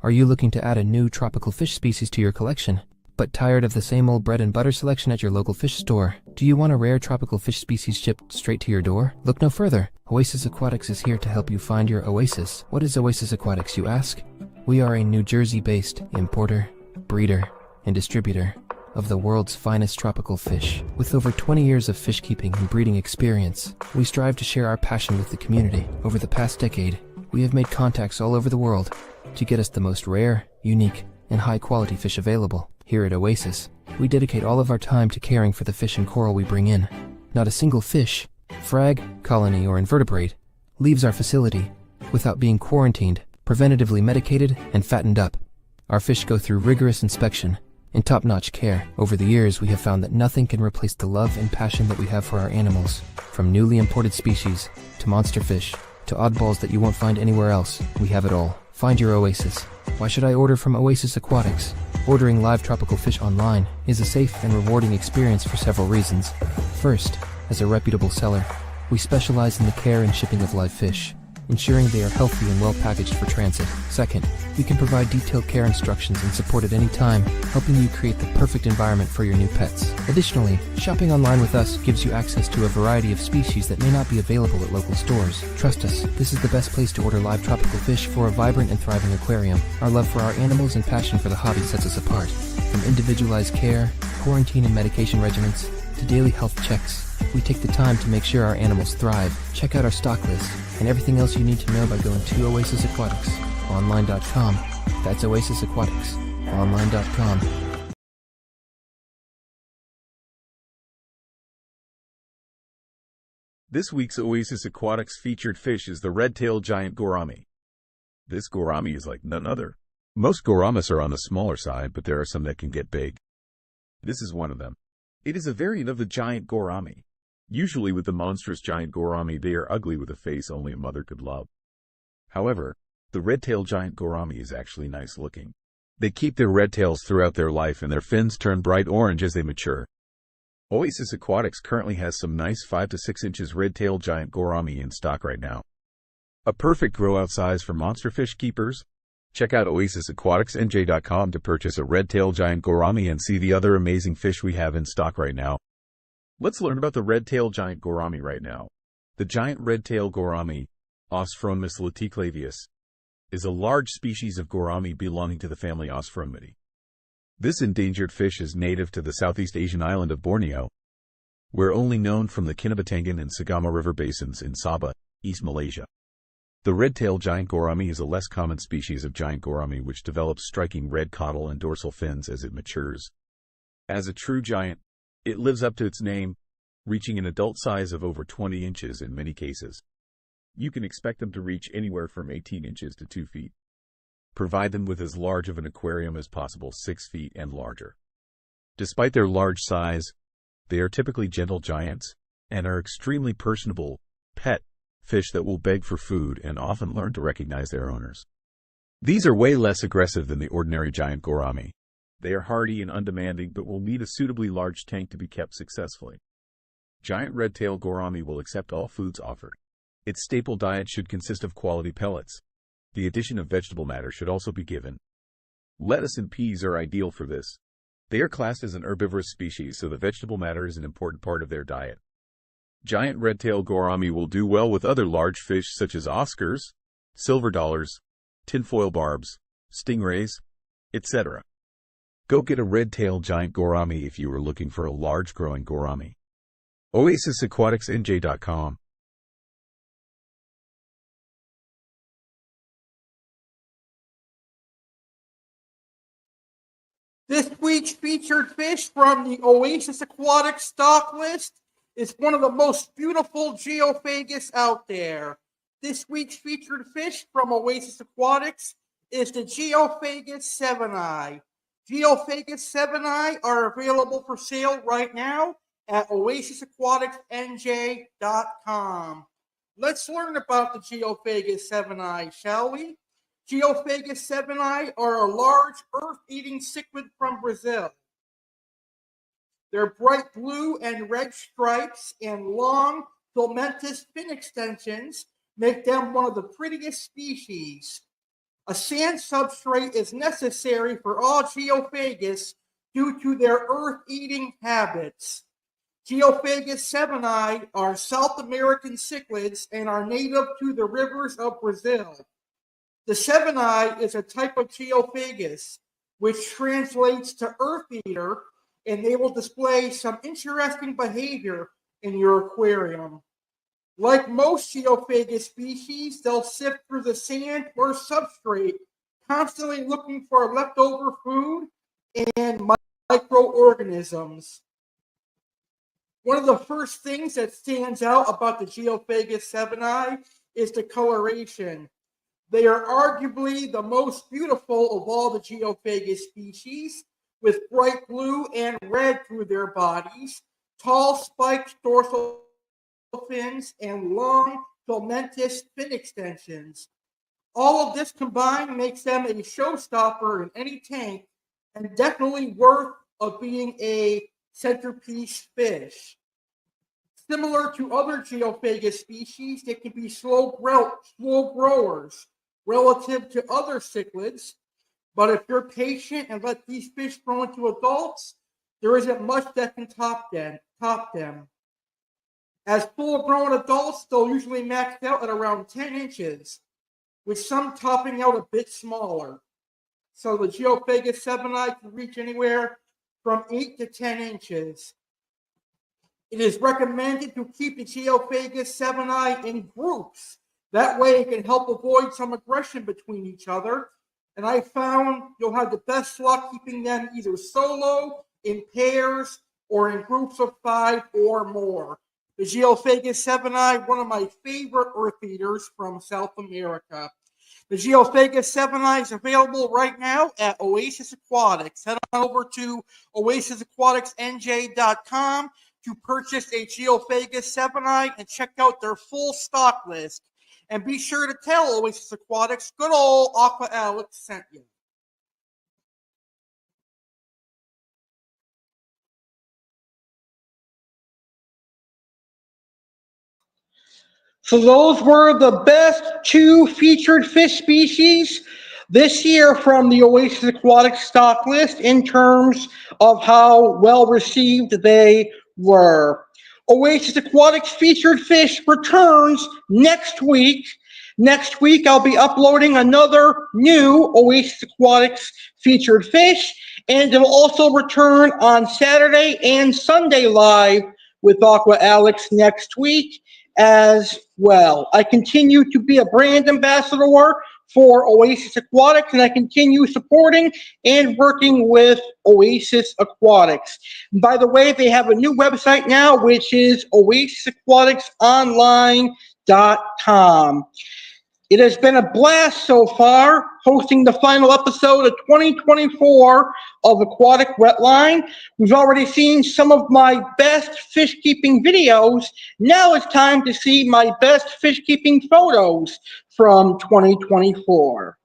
Are you looking to add a new tropical fish species to your collection, but tired of the same old bread and butter selection at your local fish store? Do you want a rare tropical fish species shipped straight to your door? Look no further. Oasis Aquatics is here to help you find your oasis. What is Oasis Aquatics, you ask? We are a New Jersey-based importer, breeder, and distributor of the world's finest tropical fish. With over 20 years of fish keeping and breeding experience, we strive to share our passion with the community. Over the past decade, we have made contacts all over the world to get us the most rare, unique, and high-quality fish available. Here at Oasis, we dedicate all of our time to caring for the fish and coral we bring in. Not a single fish, frag, colony, or invertebrate leaves our facility without being quarantined, preventatively medicated, and fattened up. Our fish go through rigorous inspection and top-notch care. Over the years, we have found that nothing can replace the love and passion that we have for our animals. From newly imported species, to monster fish, to oddballs that you won't find anywhere else, we have it all. Find your oasis. Why should I order from Oasis Aquatics? Ordering live tropical fish online is a safe and rewarding experience for several reasons. First, as a reputable seller, we specialize in the care and shipping of live fish, ensuring they are healthy and well packaged for transit. Second, we can provide detailed care instructions and support at any time, helping you create the perfect environment for your new pets. Additionally, shopping online with us gives you access to a variety of species that may not be available at local stores. Trust us, this is the best place to order live tropical fish for a vibrant and thriving aquarium. Our love for our animals and passion for the hobby sets us apart. From individualized care, quarantine and medication regimens, to daily health checks, we take the time to make sure our animals thrive. Check out our stock list and everything else you need to know by going to oasisaquaticsonline.com. That's oasisaquaticsonline.com. This week's Oasis Aquatics featured fish is the red-tailed giant gourami. This gourami is like none other. Most gouramis are on the smaller side, but there are some that can get big. This is one of them. It is a variant of the giant gourami. Usually with the monstrous giant gourami, they are ugly with a face only a mother could love. However, the red-tailed giant gourami is actually nice looking. They keep their red tails throughout their life and their fins turn bright orange as they mature. Oasis Aquatics currently has some nice 5 to 6 inches red-tailed giant gourami in stock right now. A perfect grow-out size for monster fish keepers. Check out oasisaquaticsnj.com to purchase a red-tailed giant gourami and see the other amazing fish we have in stock right now. Let's learn about the red-tailed giant gourami right now. The giant red-tailed gourami, Osphromis laticlavius, is a large species of gourami belonging to the family Osphromidae. This endangered fish is native to the Southeast Asian island of Borneo, where only known from the Kinabatangan and Sagama River basins in Sabah, East Malaysia. The red-tailed giant gourami is a less common species of giant gourami which develops striking red caudal and dorsal fins as it matures. As a true giant, it lives up to its name, reaching an adult size of over 20 inches in many cases. You can expect them to reach anywhere from 18 inches to 2 feet. Provide them with as large of an aquarium as possible, 6 feet and larger. Despite their large size, they are typically gentle giants and are extremely personable pet fish that will beg for food and often learn to recognize their owners. These are way less aggressive than the ordinary giant gourami. They are hardy and undemanding but will need a suitably large tank to be kept successfully. Giant red-tailed gourami will accept all foods offered. Its staple diet should consist of quality pellets. The addition of vegetable matter should also be given. Lettuce and peas are ideal for this. They are classed as an herbivorous species, so the vegetable matter is an important part of their diet. Giant red-tailed gourami will do well with other large fish such as Oscars, silver dollars, tinfoil barbs, stingrays, etc. Go get a red-tailed giant gourami if you are looking for a large growing gourami. oasisaquaticsnj.com. This week's featured fish from the Oasis Aquatics stock list is one of the most beautiful geophagus out there. This week's featured fish from Oasis Aquatics is the Geophagus 7i. Geophagus 7i are available for sale right now at oasisaquaticsnj.com. Let's learn about the Geophagus 7i, shall we? Geophagus 7i are a large earth-eating cichlid from Brazil. Their bright blue and red stripes and long filamentous fin extensions make them one of the prettiest species. A sand substrate is necessary for all geophagus due to their earth-eating habits. Geophagus sebeni are South American cichlids and are native to the rivers of Brazil. The sebeni is a type of geophagus which translates to earth eater, and they will display some interesting behavior in your aquarium. Like most geophagus species, they'll sift through the sand or substrate, constantly looking for leftover food and microorganisms. One of the first things that stands out about the geophagus sebeni is the coloration. They are arguably the most beautiful of all the geophagus species, with bright blue and red through their bodies, tall spiked dorsal fins, and long filamentous fin extensions. All of this combined makes them a showstopper in any tank and definitely worth of being a centerpiece fish. Similar to other geophagus species, they can be slow growers relative to other cichlids, but if you're patient and let these fish grow into adults, there isn't much that can top them. As full-grown adults, they'll usually max out at around 10 inches, with some topping out a bit smaller. So the geophagus sebeni can reach anywhere from 8 to 10 inches. It is recommended to keep the geophagus sebeni in groups. That way it can help avoid some aggression between each other. And I found you'll have the best luck keeping them either solo, in pairs, or in groups of 5 or more. The geophagus sebeni, one of my favorite earth eaters from South America. The geophagus sebeni is available right now at Oasis Aquatics. Head on over to oasisaquaticsnj.com to purchase a geophagus sebeni and check out their full stock list. And be sure to tell Oasis Aquatics good old Aqua Alex sent you. So those were the best 2 featured fish species this year from the Oasis Aquatics stock list in terms of how well received they were. Oasis Aquatics featured fish returns next week. Next week, I'll be uploading another new Oasis Aquatics featured fish, and it'll also return on Saturday and Sunday live with Aqua Alex next week as well. I continue to be a brand ambassador for Oasis Aquatics, and I continue supporting and working with Oasis Aquatics. And by the way, they have a new website now, which is oasisaquaticsonline.com. It has been a blast so far, hosting the final episode of 2024 of Aquatic Wetline. We've already seen some of my best fish keeping videos. Now it's time to see my best fish keeping photos from 2024.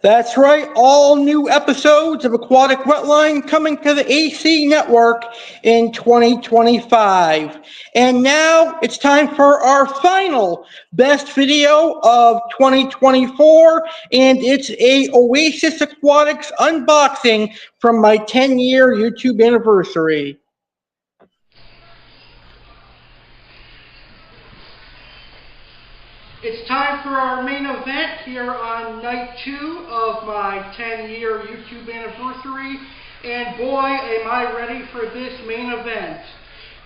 That's right, all new episodes of Aquatic Wetline coming to the A.C.E network in 2025. And now it's time for our final best video of 2024, and it's a Oasis Aquatics unboxing from my 10-year YouTube anniversary. It's time for our main event here on night 2 of my 10-year YouTube anniversary, and boy, am I ready for this main event.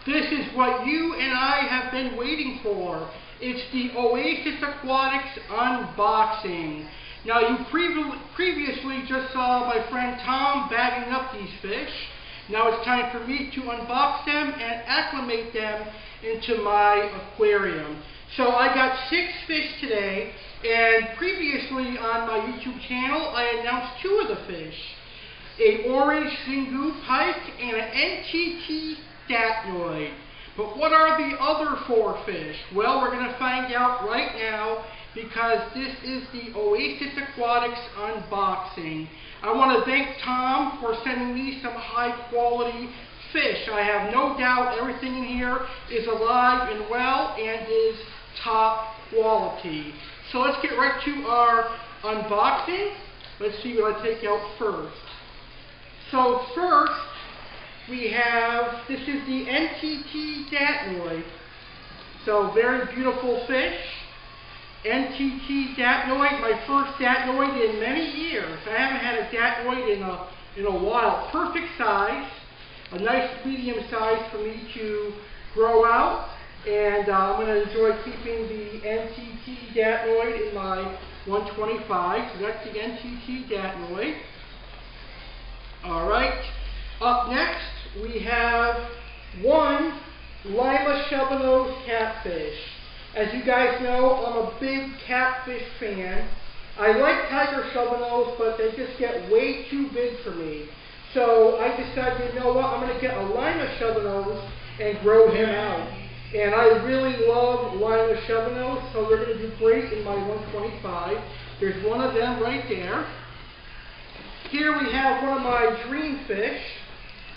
This is what you and I have been waiting for. It's the Oasis Aquatics unboxing. Now, you previously just saw my friend Tom bagging up these fish. Now it's time for me to unbox them and acclimate them into my aquarium. So I got 6 fish today, and previously on my YouTube channel I announced 2 of the fish. An orange Xingu pike and an NTT datnoid. But what are the other 4 fish? Well, we're going to find out right now, because this is the Oasis Aquatics unboxing. I want to thank Tom for sending me some high quality fish. I have no doubt everything in here is alive and well and is top quality. So let's get right to our unboxing. Let's see what I take out first. So first we have, this is the NTT datnoid. So very beautiful fish. NTT datnoid, my first datnoid in many years. I haven't had a datnoid in a while. Perfect size, a nice medium size for me to grow out. And I'm going to enjoy keeping the NTT datnoid in my 125. So that's the NTT datnoid. Alright. Up next, we have one Lima shovelnose catfish. As you guys know, I'm a big catfish fan. I like tiger shovelnose, but they just get way too big for me. So I decided, you know what, I'm going to get a Lima shovelnose and grow him out. And I really love Lima shovelnose, so they're going to do great in my 125. There's one of them right there. Here we have one of my dream fish.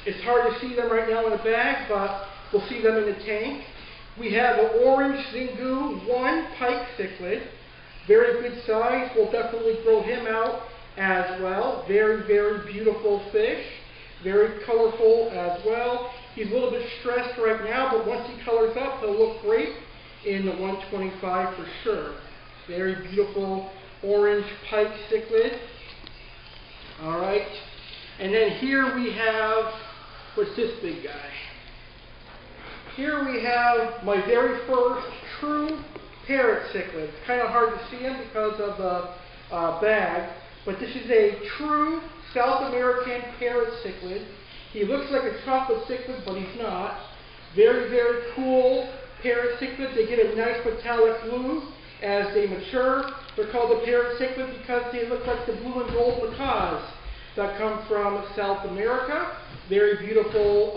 It's hard to see them right now in the bag, but we'll see them in the tank. We have an orange Xingu 1 pike cichlid. Very good size. We'll definitely grow him out as well. Very, very beautiful fish. Very colorful as well. He's a little bit stressed right now, but once he colors up, he'll look great in the 125 for sure. Very beautiful orange pike cichlid. Alright. And then here we have, what's this big guy? Here we have my very first true parrot cichlid. It's kind of hard to see him because of the bag, but this is a true South American parrot cichlid. He looks like a chocolate cichlid, but he's not. Very, very cool parrot cichlids. They get a nice metallic blue as they mature. They're called the parrot cichlid because they look like the blue and gold macaws that come from South America. Very beautiful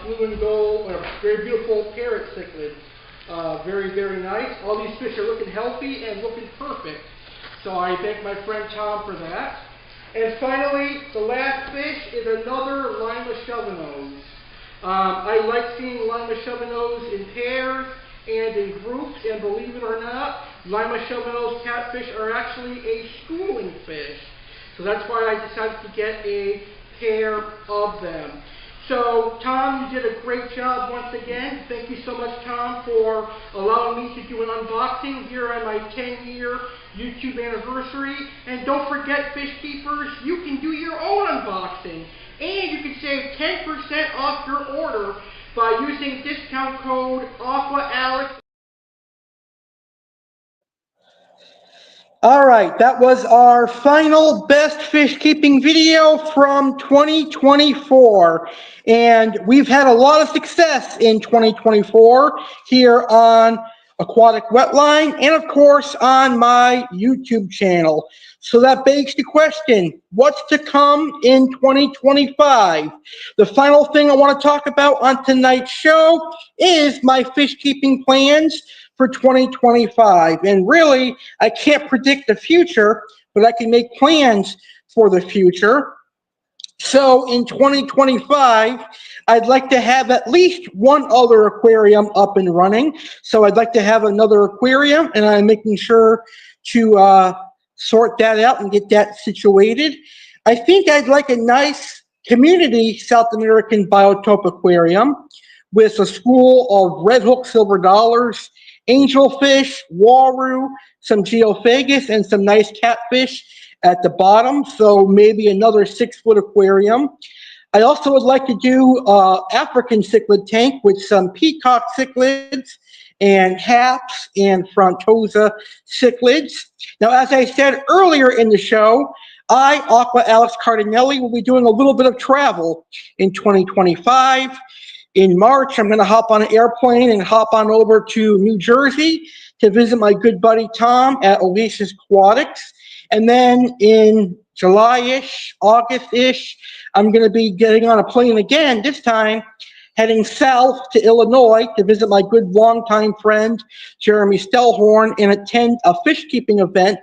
blue and gold, very beautiful parrot cichlid. Very, very nice. All these fish are looking healthy and looking perfect. So I thank my friend Tom for that. And finally, the last fish is another Lima shovelnose. I like seeing Lima shovelnose in pairs and in groups, and believe it or not, Lima shovelnose catfish are actually a schooling fish. So that's why I decided to get a pair of them. So, Tom, you did a great job once again. Thank you so much, Tom, for allowing me to do an unboxing here on my 10-year YouTube anniversary. And don't forget, fish keepers, you can do your own unboxing. And you can save 10% off your order by using discount code Aqua Alex. All right, that was our final best fish keeping video from 2024. And we've had a lot of success in 2024 here on Aquatic Wetline and, of course, on my YouTube channel. So that begs the question, what's to come in 2025? The final thing I want to talk about on tonight's show is my fish keeping plans for 2025. And really, I can't predict the future, but I can make plans for the future. So in 2025, I'd like to have at least one other aquarium up and running. So I'd like to have another aquarium, and I'm making sure to sort that out and get that situated. I think I'd like a nice community South American biotope aquarium with a school of red hook silver dollars, angelfish, waru, some geophagus, and some nice catfish at the bottom, so maybe another 6-foot aquarium. I also would like to do African cichlid tank with some peacock cichlids and haps and frontosa cichlids. Now, as I said earlier in the show, Aqua Alex Cardinelli, will be doing a little bit of travel in 2025. In March, I'm going to hop on an airplane and hop on over to New Jersey to visit my good buddy Tom at Oasis Aquatics. And then in July-ish, August-ish, I'm going to be getting on a plane again, this time heading south to Illinois to visit my good longtime friend, Jeremy Stellhorn, and attend a fish keeping event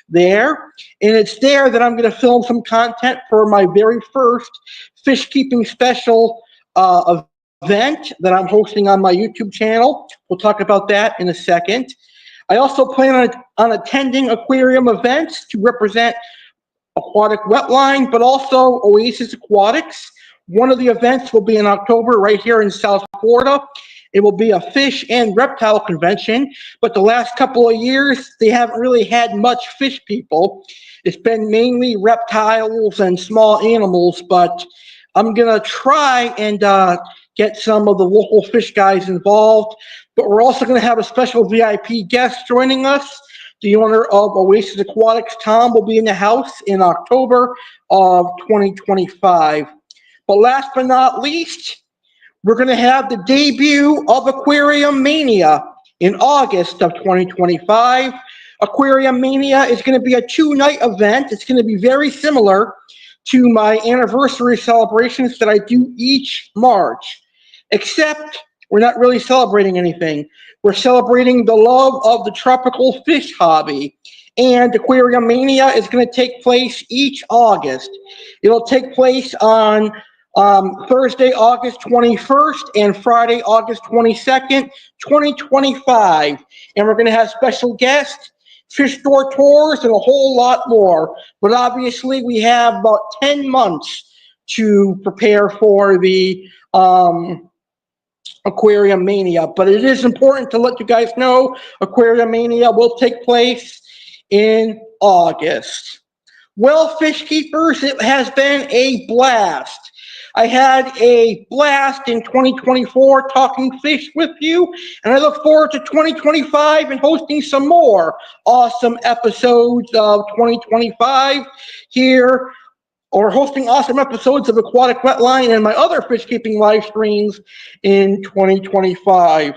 there. And it's there that I'm going to film some content for my very first fish keeping special event that I'm hosting on my YouTube channel. We'll talk about that in a second. I also plan on attending aquarium events to represent Aquatic Wetline, but also Oasis Aquatics. One of the events will be in October right here in South Florida. It will be a fish and reptile convention, but the last couple of years, they haven't really had much fish people. It's been mainly reptiles and small animals, but I'm going to try and get some of the local fish guys involved. But we're also going to have a special VIP guest joining us. The owner of Oasis Aquatics, Tom, will be in the house in October of 2025. But last but not least, we're going to have the debut of Aquarium Mania in August of 2025. Aquarium Mania is going to be a 2-night event. It's going to be very similar to my anniversary celebrations that I do each March, except we're not really celebrating anything. We're celebrating the love of the tropical fish hobby. And Aquarium Mania is going to take place each August. It'll take place on Thursday, August 21st and Friday, August 22nd, 2025. And we're going to have special guests, fish store tours, and a whole lot more. But obviously, we have about 10 months to prepare for the Aquarium Mania. But it is important to let you guys know Aquarium Mania will take place in August. Well, fish keepers, it has been a blast. I had a blast in 2024 talking fish with you, and I look forward to 2025 and hosting some more awesome episodes of 2025 here, or hosting awesome episodes of Aquatic Wetline and my other fish keeping live streams in 2025.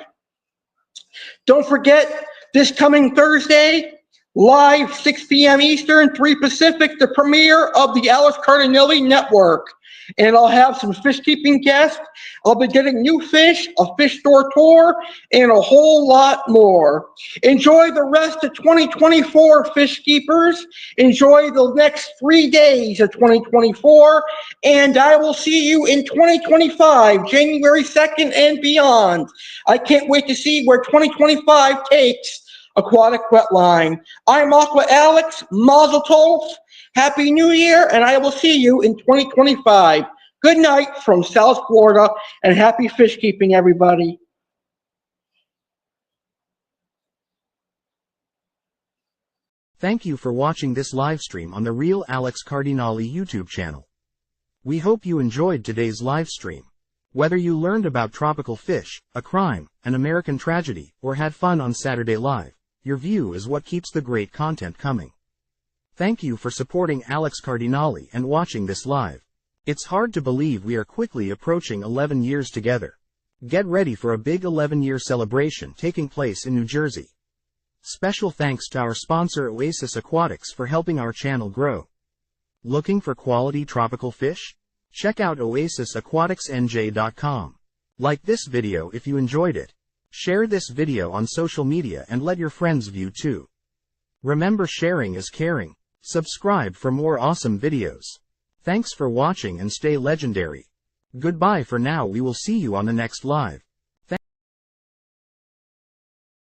Don't forget, this coming Thursday, live 6 p.m. Eastern, 3 Pacific, the premiere of the Alex Cardinelli Network. And I'll have some fish keeping guests. I'll be getting new fish, a fish store tour, and a whole lot more. Enjoy the rest of 2024, fish keepers. Enjoy the next 3 days of 2024. And I will see you in 2025, January 2nd and beyond. I can't wait to see where 2025 takes Aquatic Wetline. I'm Aqua Alex, Mazel Tov. Happy New Year, and I will see you in 2025. Good night from South Florida, and happy fish keeping, everybody. Thank you for watching this live stream on the Real Alex Cardinale YouTube channel. We hope you enjoyed today's live stream. Whether you learned about tropical fish, a crime, an American tragedy, or had fun on Saturday Live, your view is what keeps the great content coming. Thank you for supporting Alex Cardinale and watching this live. It's hard to believe we are quickly approaching 11 years together. Get ready for a big 11-year celebration taking place in New Jersey. Special thanks to our sponsor Oasis Aquatics for helping our channel grow. Looking for quality tropical fish? Check out oasisaquaticsnj.com. Like this video if you enjoyed it. Share this video on social media and let your friends view too. Remember, sharing is caring. Subscribe for more awesome videos. Thanks for watching and stay legendary. Goodbye for now. We will see you on the next live.